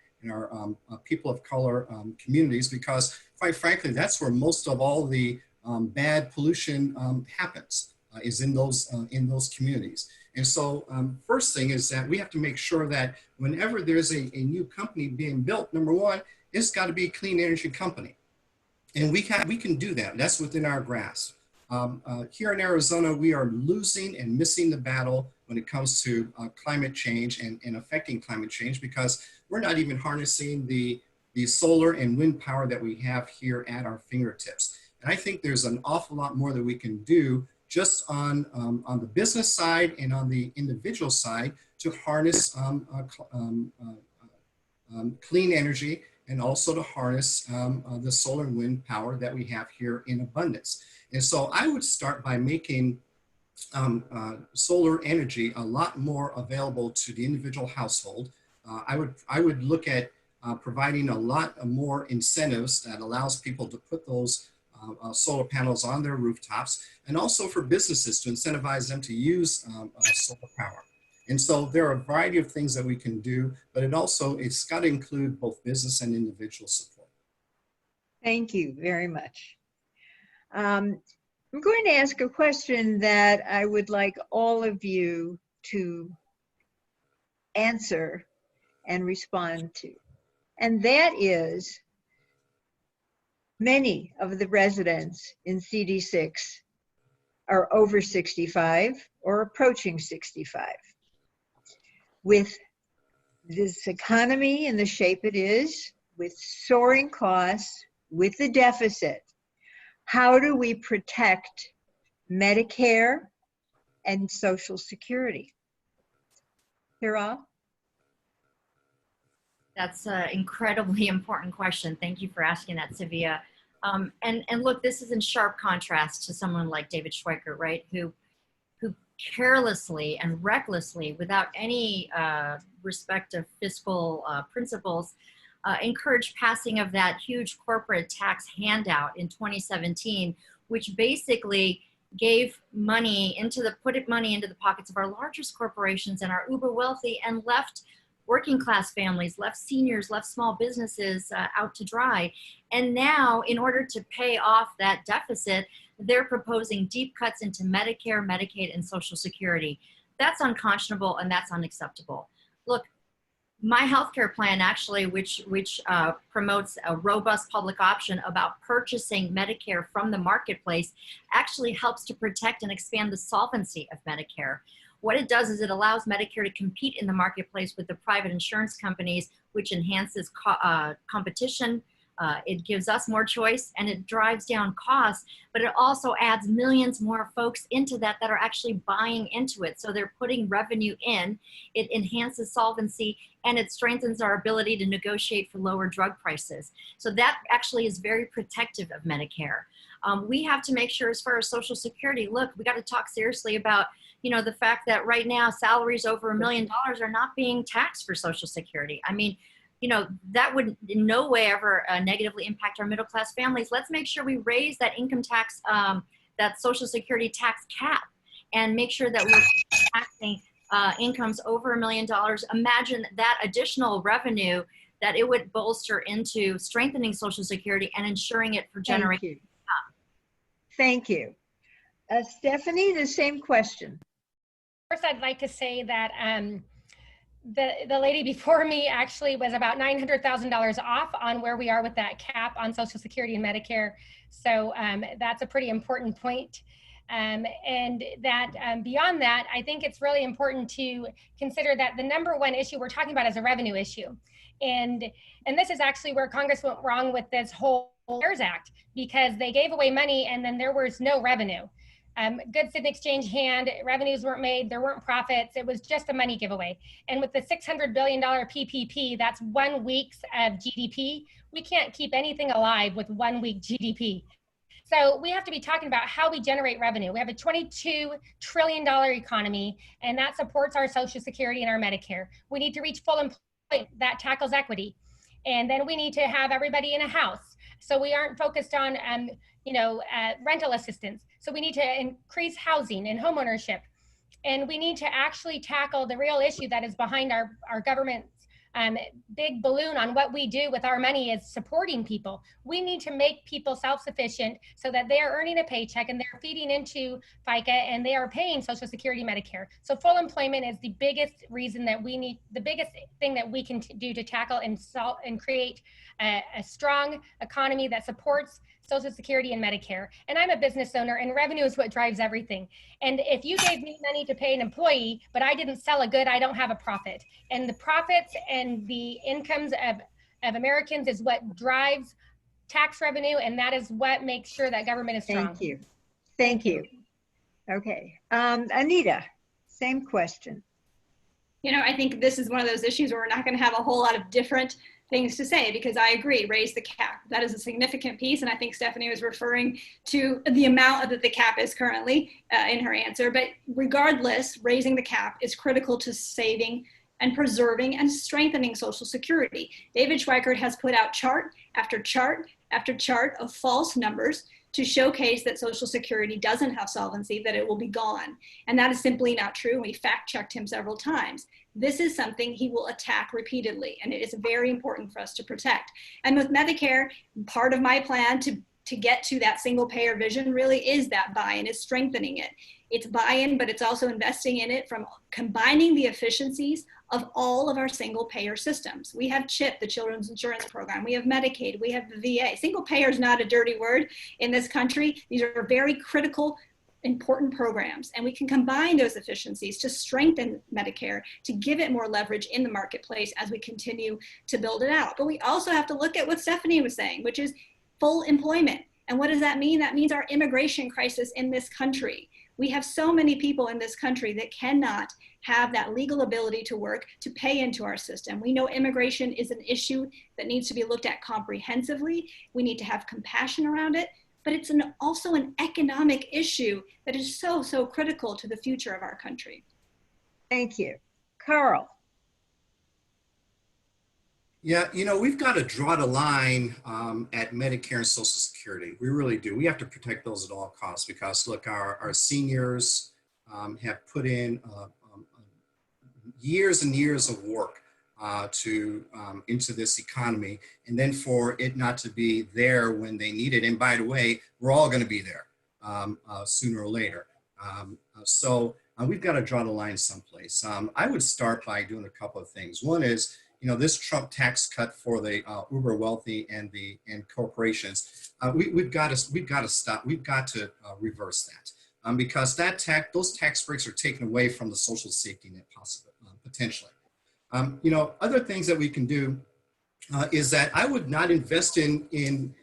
people of color communities, because quite frankly, that's where most of all the bad pollution happens, is in those communities. And so first thing is that we have to make sure that whenever there's a new company being built, number one, it's got to be a clean energy company. And we can do that. That's within our grasp. Here in Arizona, we are losing and missing the battle when it comes to climate change and affecting climate change, because we're not even harnessing the solar and wind power that we have here at our fingertips. And I think there's an awful lot more that we can do just on the business side and on the individual side to harness clean energy, and also to harness the solar and wind power that we have here in abundance. And so I would start by making solar energy a lot more available to the individual household. I would look at providing a lot more incentives that allows people to put those solar panels on their rooftops, and also for businesses to incentivize them to use solar power. And so there are a variety of things that we can do, but it's got to include both business and individual support.
Thank you very much. I'm going to ask a question that I would like all of you to answer and respond to. And that is many of the residents in CD6 are over 65 or approaching 65. With this economy in the shape it is, with soaring costs, with the deficit, how do we protect Medicare and Social Security? Carol?
That's an incredibly important question. Thank you for asking that, Sylvia. And look, this is in sharp contrast to someone like David Schweikert, right? Who carelessly and recklessly, without any respect of fiscal principles, encouraged passing of that huge corporate tax handout in 2017, which basically gave money put money into the pockets of our largest corporations and our uber wealthy, and left working class families, left seniors, left small businesses out to dry. And now, in order to pay off that deficit, they're proposing deep cuts into Medicare, Medicaid, and Social Security. That's unconscionable and that's unacceptable. Look, my healthcare plan actually, which promotes a robust public option about purchasing Medicare from the marketplace, actually helps to protect and expand the solvency of Medicare. What it does is it allows Medicare to compete in the marketplace with the private insurance companies, which enhances competition. It gives us more choice and it drives down costs, but it also adds millions more folks into that are actually buying into it. So they're putting revenue in, it enhances solvency, and it strengthens our ability to negotiate for lower drug prices. So that actually is very protective of Medicare. We have to make sure, as far as Social Security, look, we got to talk seriously about the fact that right now salaries over $1 million are not being taxed for Social Security. I mean, that would in no way ever negatively impact our middle class families. Let's make sure we raise that income tax, that Social Security tax cap, and make sure that we're taxing incomes over $1 million. Imagine that additional revenue that it would bolster into strengthening Social Security and ensuring it for generations.
Thank you. Stephanie, the same question.
First, I'd like to say that the lady before me actually was about $900,000 off on where we are with that cap on Social Security and Medicare. So that's a pretty important point. And that beyond that, I think it's really important to consider that the number one issue we're talking about is a revenue issue. And this is actually where Congress went wrong with this whole CARES Act, because they gave away money and then there was no revenue. Goods didn't exchange hand, revenues weren't made, there weren't profits, it was just a money giveaway. And with the $600 billion PPP, that's 1 week's of GDP. We can't keep anything alive with 1 week GDP. So we have to be talking about how we generate revenue. We have a $22 trillion economy, and that supports our Social Security and our Medicare. We need to reach full employment, that tackles equity. And then we need to have everybody in a house. So we aren't focused on rental assistance. So we need to increase housing and homeownership. And we need to actually tackle the real issue that is behind our government's big balloon on what we do with our money is supporting people. We need to make people self-sufficient so that they are earning a paycheck and they're feeding into FICA and they are paying Social Security, Medicare. So full employment is the biggest reason that we need, the biggest thing that we can do to tackle and create a strong economy that supports Social Security and Medicare. And I'm a business owner, and revenue is what drives everything. And if you gave me money to pay an employee, but I didn't sell a good, I don't have a profit. And the profits and the incomes of Americans is what drives tax revenue, and that is what makes sure that government is strong.
Thank you. Thank you. Okay. Anita, same question.
I think this is one of those issues where we're not going to have a whole lot of different things to say, because I agree, raise the cap. That is a significant piece, and I think Stephanie was referring to the amount that the cap is currently in her answer. But regardless, raising the cap is critical to saving and preserving and strengthening Social Security. David Schweikert has put out chart after chart after chart of false numbers to showcase that Social Security doesn't have solvency, that it will be gone. And that is simply not true. We fact-checked him several times. This is something he will attack repeatedly, and it is very important for us to protect. And with Medicare, part of my plan to to get to that single payer vision really is that buy-in, is strengthening it. It's buy-in, but it's also investing in it from combining the efficiencies of all of our single payer systems. We have CHIP, the Children's Insurance Program. We have Medicaid. We have the VA. Single payer is not a dirty word in this country. These are very critical, important programs, and we can combine those efficiencies to strengthen Medicare, to give it more leverage in the marketplace as we continue to build it out. But we also have to look at what Stephanie was saying, which is full employment. And what does that mean? That means our immigration crisis in this country. We have so many people in this country that cannot have that legal ability to work, to pay into our system. We know immigration is an issue that needs to be looked at comprehensively. We need to have compassion around it, but it's also an economic issue that is so, so critical to the future of our country.
Thank you. Carl.
Yeah, you know, we've got to draw the line at Medicare and Social Security. We really do. We have to protect those at all costs because, look, our seniors have put in years and years of work into this economy, and then for it not to be there when they need it. And by the way, we're all going to be there sooner or later. So we've got to draw the line someplace. I would start by doing a couple of things. One is, you know, this Trump tax cut for the uber wealthy and corporations. We've got to stop. We've got to reverse that because those tax breaks are taken away from the social safety net, possibly, potentially. You know, other things that we can do is that I would not invest in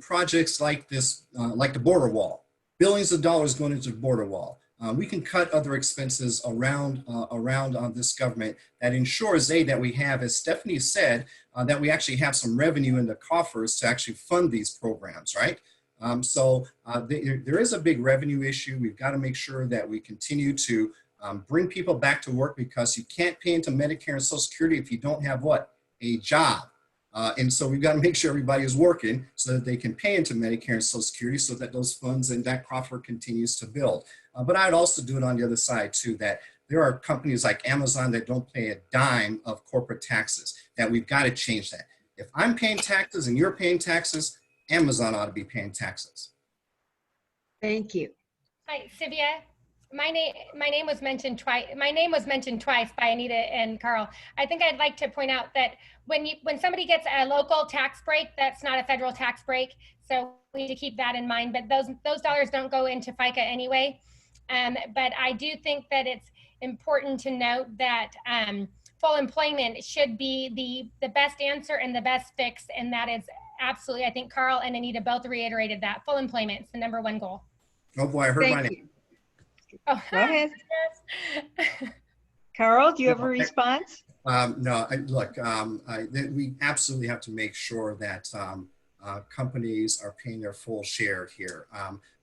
projects like this, like the border wall. Billions of dollars going into the border wall. We can cut other expenses around this government that ensures that we have, as Stephanie said, that we actually have some revenue in the coffers to actually fund these programs, right? There is a big revenue issue. We've got to make sure that we continue to bring people back to work because you can't pay into Medicare and Social Security if you don't have what? A job. And so we've got to make sure everybody is working so that they can pay into Medicare and Social Security so that those funds and that coffer continues to build. But I'd also do it on the other side too, that there are companies like Amazon that don't pay a dime of corporate taxes, that we've got to change that. If I'm paying taxes and you're paying taxes, Amazon ought to be paying taxes.
Thank you.
Hi, Sylvia. My name was mentioned twice. My name was mentioned twice by Anita and Carl. I think I'd like to point out that when somebody gets a local tax break, that's not a federal tax break. So we need to keep that in mind. But those dollars don't go into FICA anyway. But I do think that it's important to note that full employment should be the best answer and the best fix, and that is absolutely. I think Carl and Anita both reiterated that full employment is the #1 goal.
Oh boy, I heard my name.
Oh,
go ahead. Carl, do you have a response?
No, look, we absolutely have to make sure that companies are paying their full share here.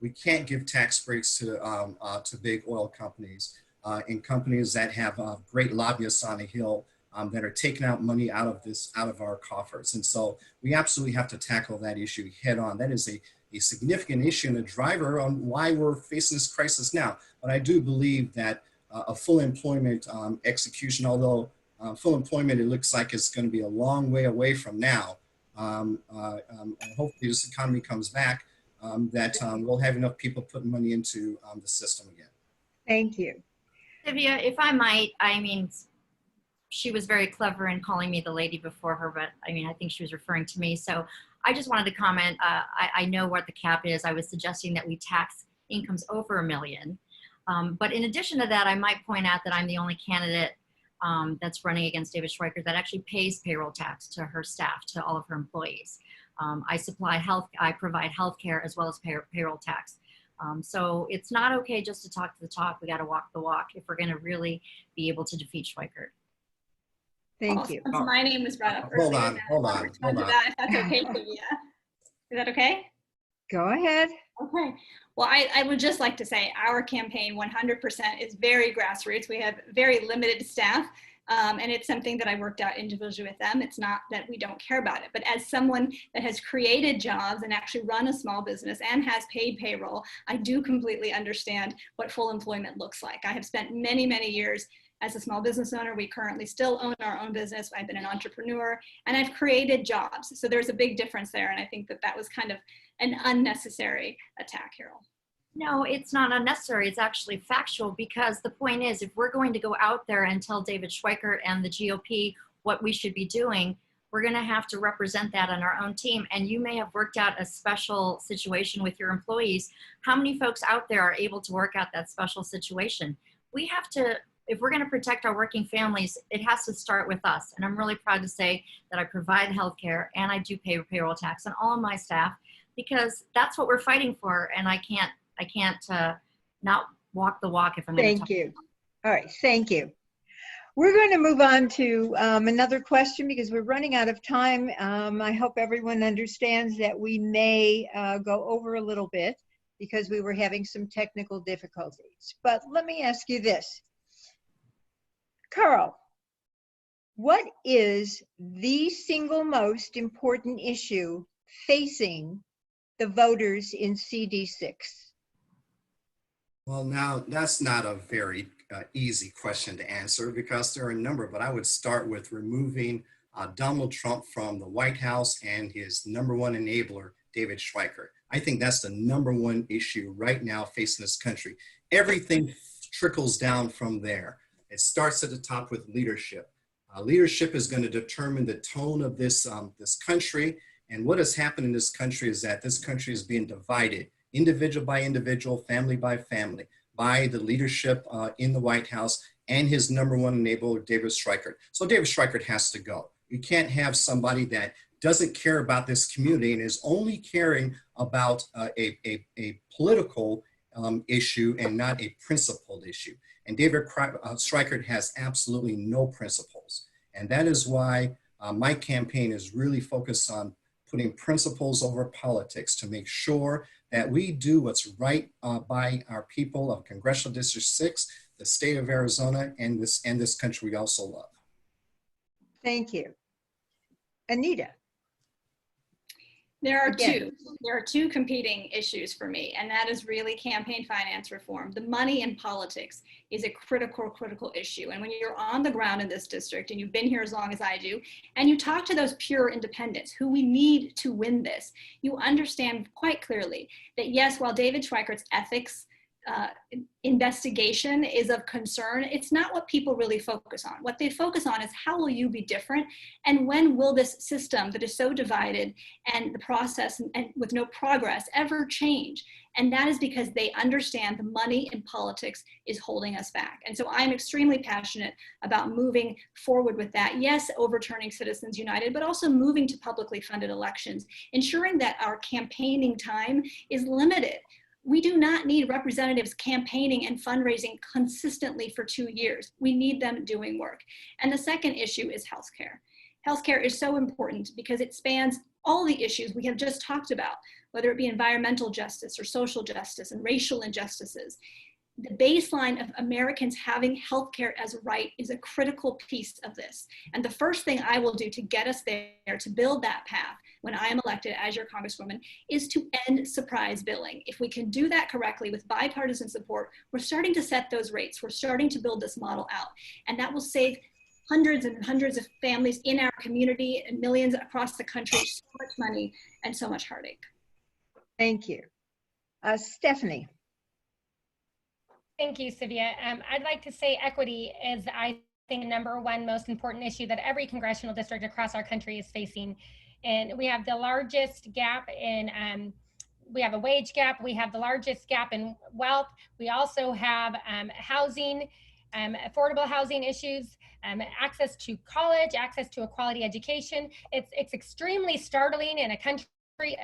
We can't give tax breaks to big oil companies and companies that have great lobbyists on the Hill that are taking out money out of our coffers. And so we absolutely have to tackle that issue head on. That is a significant issue and a driver on why we're facing this crisis now. But I do believe that a full employment execution, although full employment, it looks like it's going to be a long way away from now. And hopefully this economy comes back, that we'll have enough people putting money into the system again.
Thank you.
Sylvia, if I might, I mean, she was very clever in calling me the lady before her, but I mean, I think she was referring to me. So I just wanted to comment. I know what the cap is. I was suggesting that we tax incomes over $1 million. But in addition to that, I might point out that I'm the only candidate that's running against David Schweiker that actually pays payroll tax to her staff, to all of her employees. I provide health care as well as payroll tax. So it's not okay just to talk the talk. We got to walk the walk if we're going to really be able to defeat Schweiker.
Thank you.
Since my name was brought up.
Hold on.
If that's okay, Sylvia. Is that okay?
Go ahead.
Okay. Well, I would just like to say our campaign 100% is very grassroots. We have very limited staff, and it's something that I worked out individually with them. It's not that we don't care about it, but as someone that has created jobs and actually run a small business and has paid payroll, I do completely understand what full employment looks like. I have spent many, many years as a small business owner. We currently still own our own business. I've been an entrepreneur and I've created jobs. So there's a big difference there. And I think that that was kind of an unnecessary attack, Carol.
No, it's not unnecessary. It's actually factual, because the point is, if we're going to go out there and tell David Schweikert and the GOP what we should be doing, we're going to have to represent that on our own team. And you may have worked out a special situation with your employees. How many folks out there are able to work out that special situation? We have to, if we're going to protect our working families, it has to start with us. And I'm really proud to say that I provide healthcare and I do pay payroll tax on all of my staff, because that's what we're fighting for. And I can't not walk the walk if I'm going to.
Thank you. All right, thank you. We're going to move on to another question because we're running out of time. I hope everyone understands that we may go over a little bit because we were having some technical difficulties. But let me ask you this. Carl, what is the single most important issue facing the voters in CD6?
Well, now that's not a very easy question to answer because there are a number, but I would start with removing Donald Trump from the White House and his number one enabler, David Schweikert. I think that's the number one issue right now facing this country. Everything trickles down from there. It starts at the top with leadership. Leadership is going to determine the tone of this country. And what has happened in this country is that this country is being divided, individual by individual, family by family, by the leadership in the White House and his number one enabler, David Schweikert. So David Schweikert has to go. You can't have somebody that doesn't care about this community and is only caring about a political issue and not a principled issue. And David Schweikert has absolutely no principles. And that is why my campaign is really focused on putting principles over politics to make sure that we do what's right by our people of Congressional District 6, the state of Arizona, and this country we also love.
Thank you. Anita.
There
Again.
are two competing issues for me, and that is really campaign finance reform. The money in politics is a critical issue. And when you're on the ground in this district, and you've been here as long as I do, and you talk to those pure independents who we need to win this, you understand quite clearly that yes, while David Schweikert's ethics investigation is of concern, it's not what people really focus on. What they focus on is how will you be different, and when will this system that is so divided and the process and with no progress ever change? And that is because they understand the money in politics is holding us back. And so I'm extremely passionate about moving forward with that. Yes, overturning Citizens United, but also moving to publicly funded elections, ensuring that our campaigning time is limited. We do not need representatives campaigning and fundraising consistently for 2 years. We need them doing work. And the second issue is healthcare. Healthcare is so important because it spans all the issues we have just talked about, whether it be environmental justice or social justice and racial injustices. The baseline of Americans having healthcare as a right is a critical piece of this. And the first thing I will do to get us there, to build that path when I am elected as your Congresswoman, is to end surprise billing. If we can do that correctly with bipartisan support, we're starting to set those rates. We're starting to build this model out. And that will save hundreds and hundreds of families in our community and millions across the country so much money and so much heartache.
Thank you. Stephanie.
Thank you, Sylvia. I'd like to say equity is, I think, the number one most important issue that every congressional district across our country is facing. And we have the largest gap in, we have a wage gap, we have the largest gap in wealth. We also have housing, affordable housing issues, access to college, access to a quality education. It's extremely startling in a country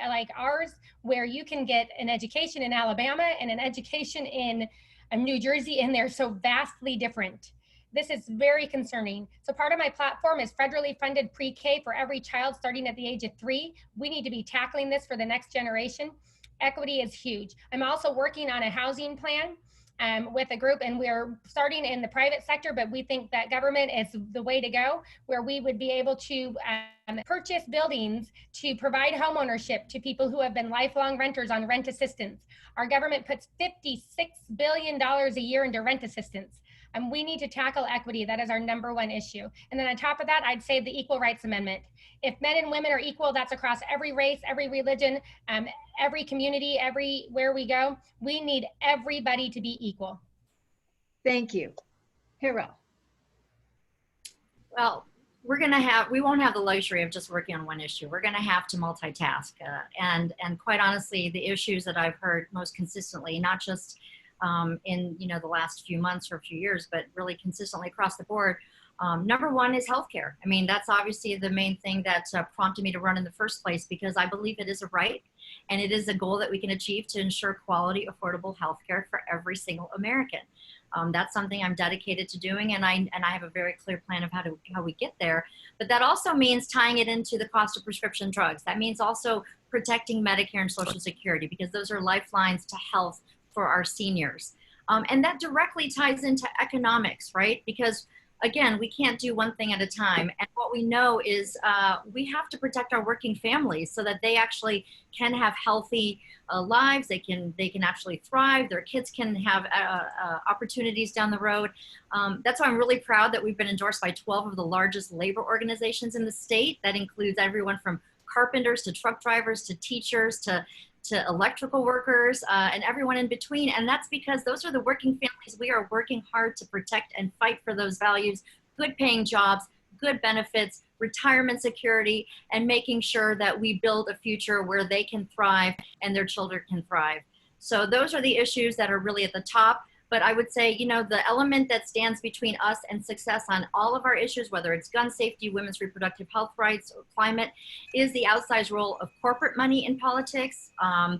like ours, where you can get an education in Alabama and an education in New Jersey, and they're so vastly different. This is very concerning. So part of my platform is federally funded pre-K for every child starting at the age of 3. We need to be tackling this for the next generation. Equity is huge. I'm also working on a housing plan with a group, and we're starting in the private sector, but we think that government is the way to go, where we would be able to purchase buildings to provide homeownership to people who have been lifelong renters on rent assistance. Our government puts $56 billion a year into rent assistance. We need to tackle equity. That is our #1 issue. And then on top of that, I'd say the Equal Rights Amendment. If men and women are equal, that's across every race, every religion, every community, everywhere we go. We need everybody to be equal.
Thank you. Hero.
Well, we won't have the luxury of just working on one issue. We're going to have to multitask. And quite honestly, the issues that I've heard most consistently, not just in the last few months or a few years, but really consistently across the board, #1 is healthcare. I mean, that's obviously the main thing that prompted me to run in the first place, because I believe it is a right and it is a goal that we can achieve to ensure quality, affordable healthcare for every single American. That's something I'm dedicated to doing, and I have a very clear plan of how we get there. But that also means tying it into the cost of prescription drugs. That means also protecting Medicare and Social Security, because those are lifelines to health for our seniors. And that directly ties into economics, right? Because again, we can't do one thing at a time. And what we know is we have to protect our working families so that they actually can have healthy lives. They can actually thrive. Their kids can have opportunities down the road. That's why I'm really proud that we've been endorsed by 12 of the largest labor organizations in the state. That includes everyone from carpenters to truck drivers to teachers to electrical workers and everyone in between. And that's because those are the working families we are working hard to protect and fight for those values: good paying jobs, good benefits, retirement security, and making sure that we build a future where they can thrive and their children can thrive. So those are the issues that are really at the top. But I would say, the element that stands between us and success on all of our issues, whether it's gun safety, women's reproductive health rights, or climate, is the outsized role of corporate money in politics.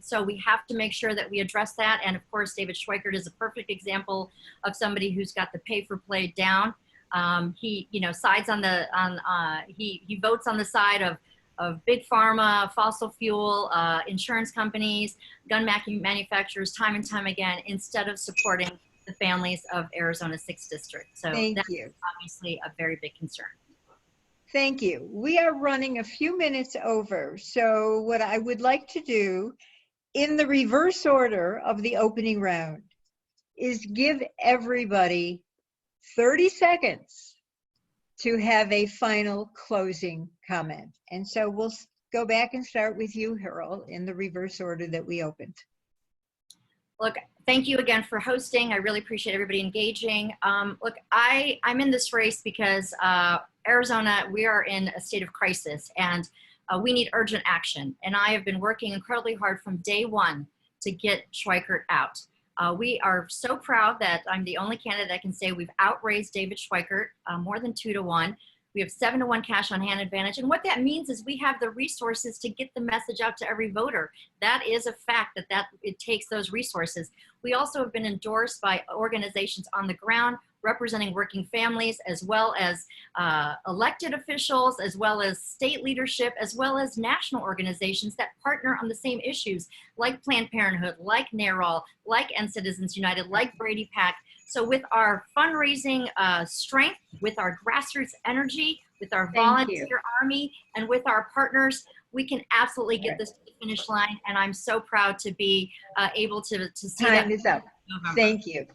So we have to make sure that we address that. And of course, David Schweikert is a perfect example of somebody who's got the pay for play down. He sides on he votes on the side of big pharma, fossil fuel, insurance companies, gun manufacturers, time and time again, instead of supporting the families of Arizona's 6th district. So that's obviously a very big concern.
Thank you. We are running a few minutes over. So what I would like to do, in the reverse order of the opening round, is give everybody 30 seconds to have a final closing comment. And so we'll go back and start with you, Harold, in the reverse order that we opened.
Look, thank you again for hosting. I really appreciate everybody engaging. Look, I'm in this race because Arizona, we are in a state of crisis, and we need urgent action. And I have been working incredibly hard from day one to get Schweikert out. We are so proud that I'm the only candidate that can say we've outraised David Schweikert more than 2-to-1. We have 7-to-1 cash on hand advantage. And what that means is we have the resources to get the message out to every voter. That is a fact that it takes those resources. We also have been endorsed by organizations on the ground representing working families, as well as elected officials, as well as state leadership, as well as national organizations that partner on the same issues, like Planned Parenthood, like NARAL, like End Citizens United, like Brady PAC. So with our fundraising strength, with our grassroots energy, with our volunteer army, and with our partners, we can absolutely get this to the finish line. And I'm so proud to be able to see that.
Time is up. Thank you.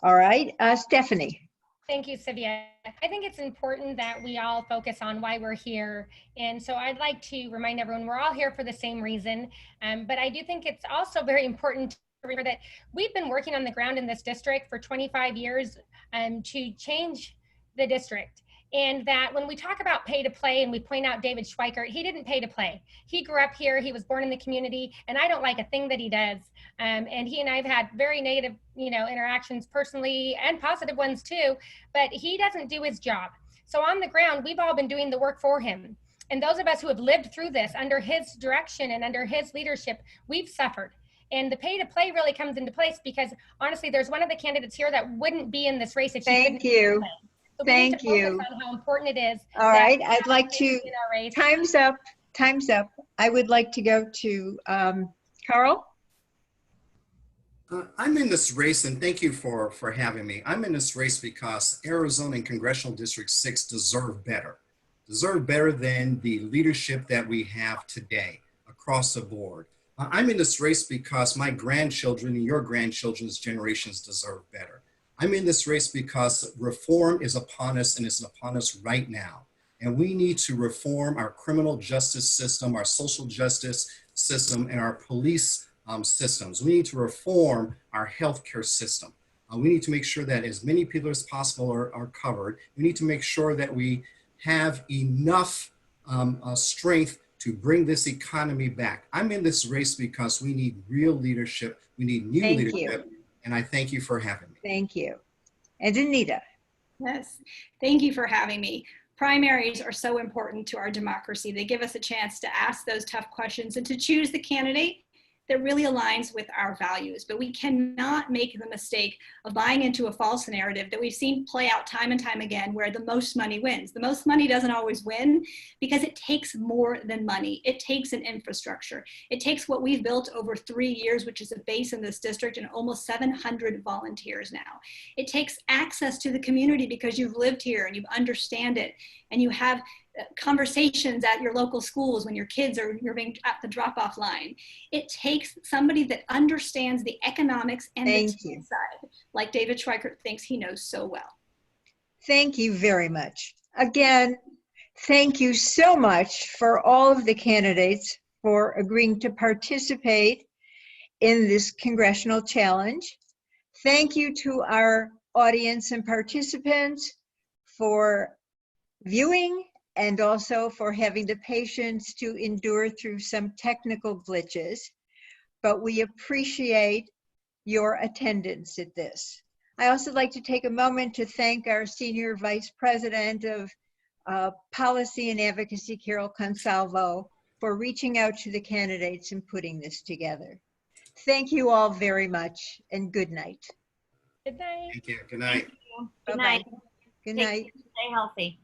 All right, Stephanie.
Thank you, Sylvia. I think it's important that we all focus on why we're here. And so I'd like to remind everyone we're all here for the same reason. But I do think it's also very important to remember that we've been working on the ground in this district for 25 years to change the district. And that when we talk about pay to play and we point out David Schweikert, he didn't pay to play. He grew up here, he was born in the community, and I don't like a thing that he does. And he and I have had very negative, interactions personally and positive ones too, but he doesn't do his job. So on the ground, we've all been doing the work for him. And those of us who have lived through this under his direction and under his leadership, we've suffered. And the pay to play really comes into place because honestly, there's one of the candidates here that wouldn't be in this race if she couldn't pay to play. So
Thank you.
On how important it is.
All right, I'd like to, time's up. I would like to go to Carl.
I'm in this race, and thank you for having me. I'm in this race because Arizona and Congressional District 6 deserve better than the leadership that we have today across the board. I'm in this race because my grandchildren and your grandchildren's generations deserve better. I'm in this race because reform is upon us, and it's upon us right now. And we need to reform our criminal justice system, our social justice system, and our police systems. We need to reform our healthcare system. We need to make sure that as many people as possible are covered. We need to make sure that we have enough strength to bring this economy back. I'm in this race because we need real leadership. We need new
Thank
leadership.
you.
And I thank you for having me.
Thank you. And Anita.
Yes, thank you for having me. Primaries are so important to our democracy. They give us a chance to ask those tough questions and to choose the candidate that really aligns with our values. But we cannot make the mistake of buying into a false narrative that we've seen play out time and time again, where the most money wins. The most money doesn't always win because it takes more than money. It takes an infrastructure. It takes what we've built over 3 years, which is a base in this district, and almost 700 volunteers now. It takes access to the community because you've lived here and you understand it, and you have conversations at your local schools when your kids are being at the drop-off line. It takes somebody that understands the economics and the tech side, like David Schweikert thinks he knows so well.
Thank you very much. Again, thank you so much for all of the candidates for agreeing to participate in this congressional challenge. Thank you to our audience and participants for viewing and also for having the patience to endure through some technical glitches. But we appreciate your attendance at this. I also like to take a moment to thank our Senior Vice President of Policy and Advocacy, Carol Consalvo, for reaching out to the candidates and putting this together. Thank you all very much, and good night.
Good night.
Thank you. Good night.
Good
Bye-bye.
night.
Good
Take
night.
care. Stay healthy.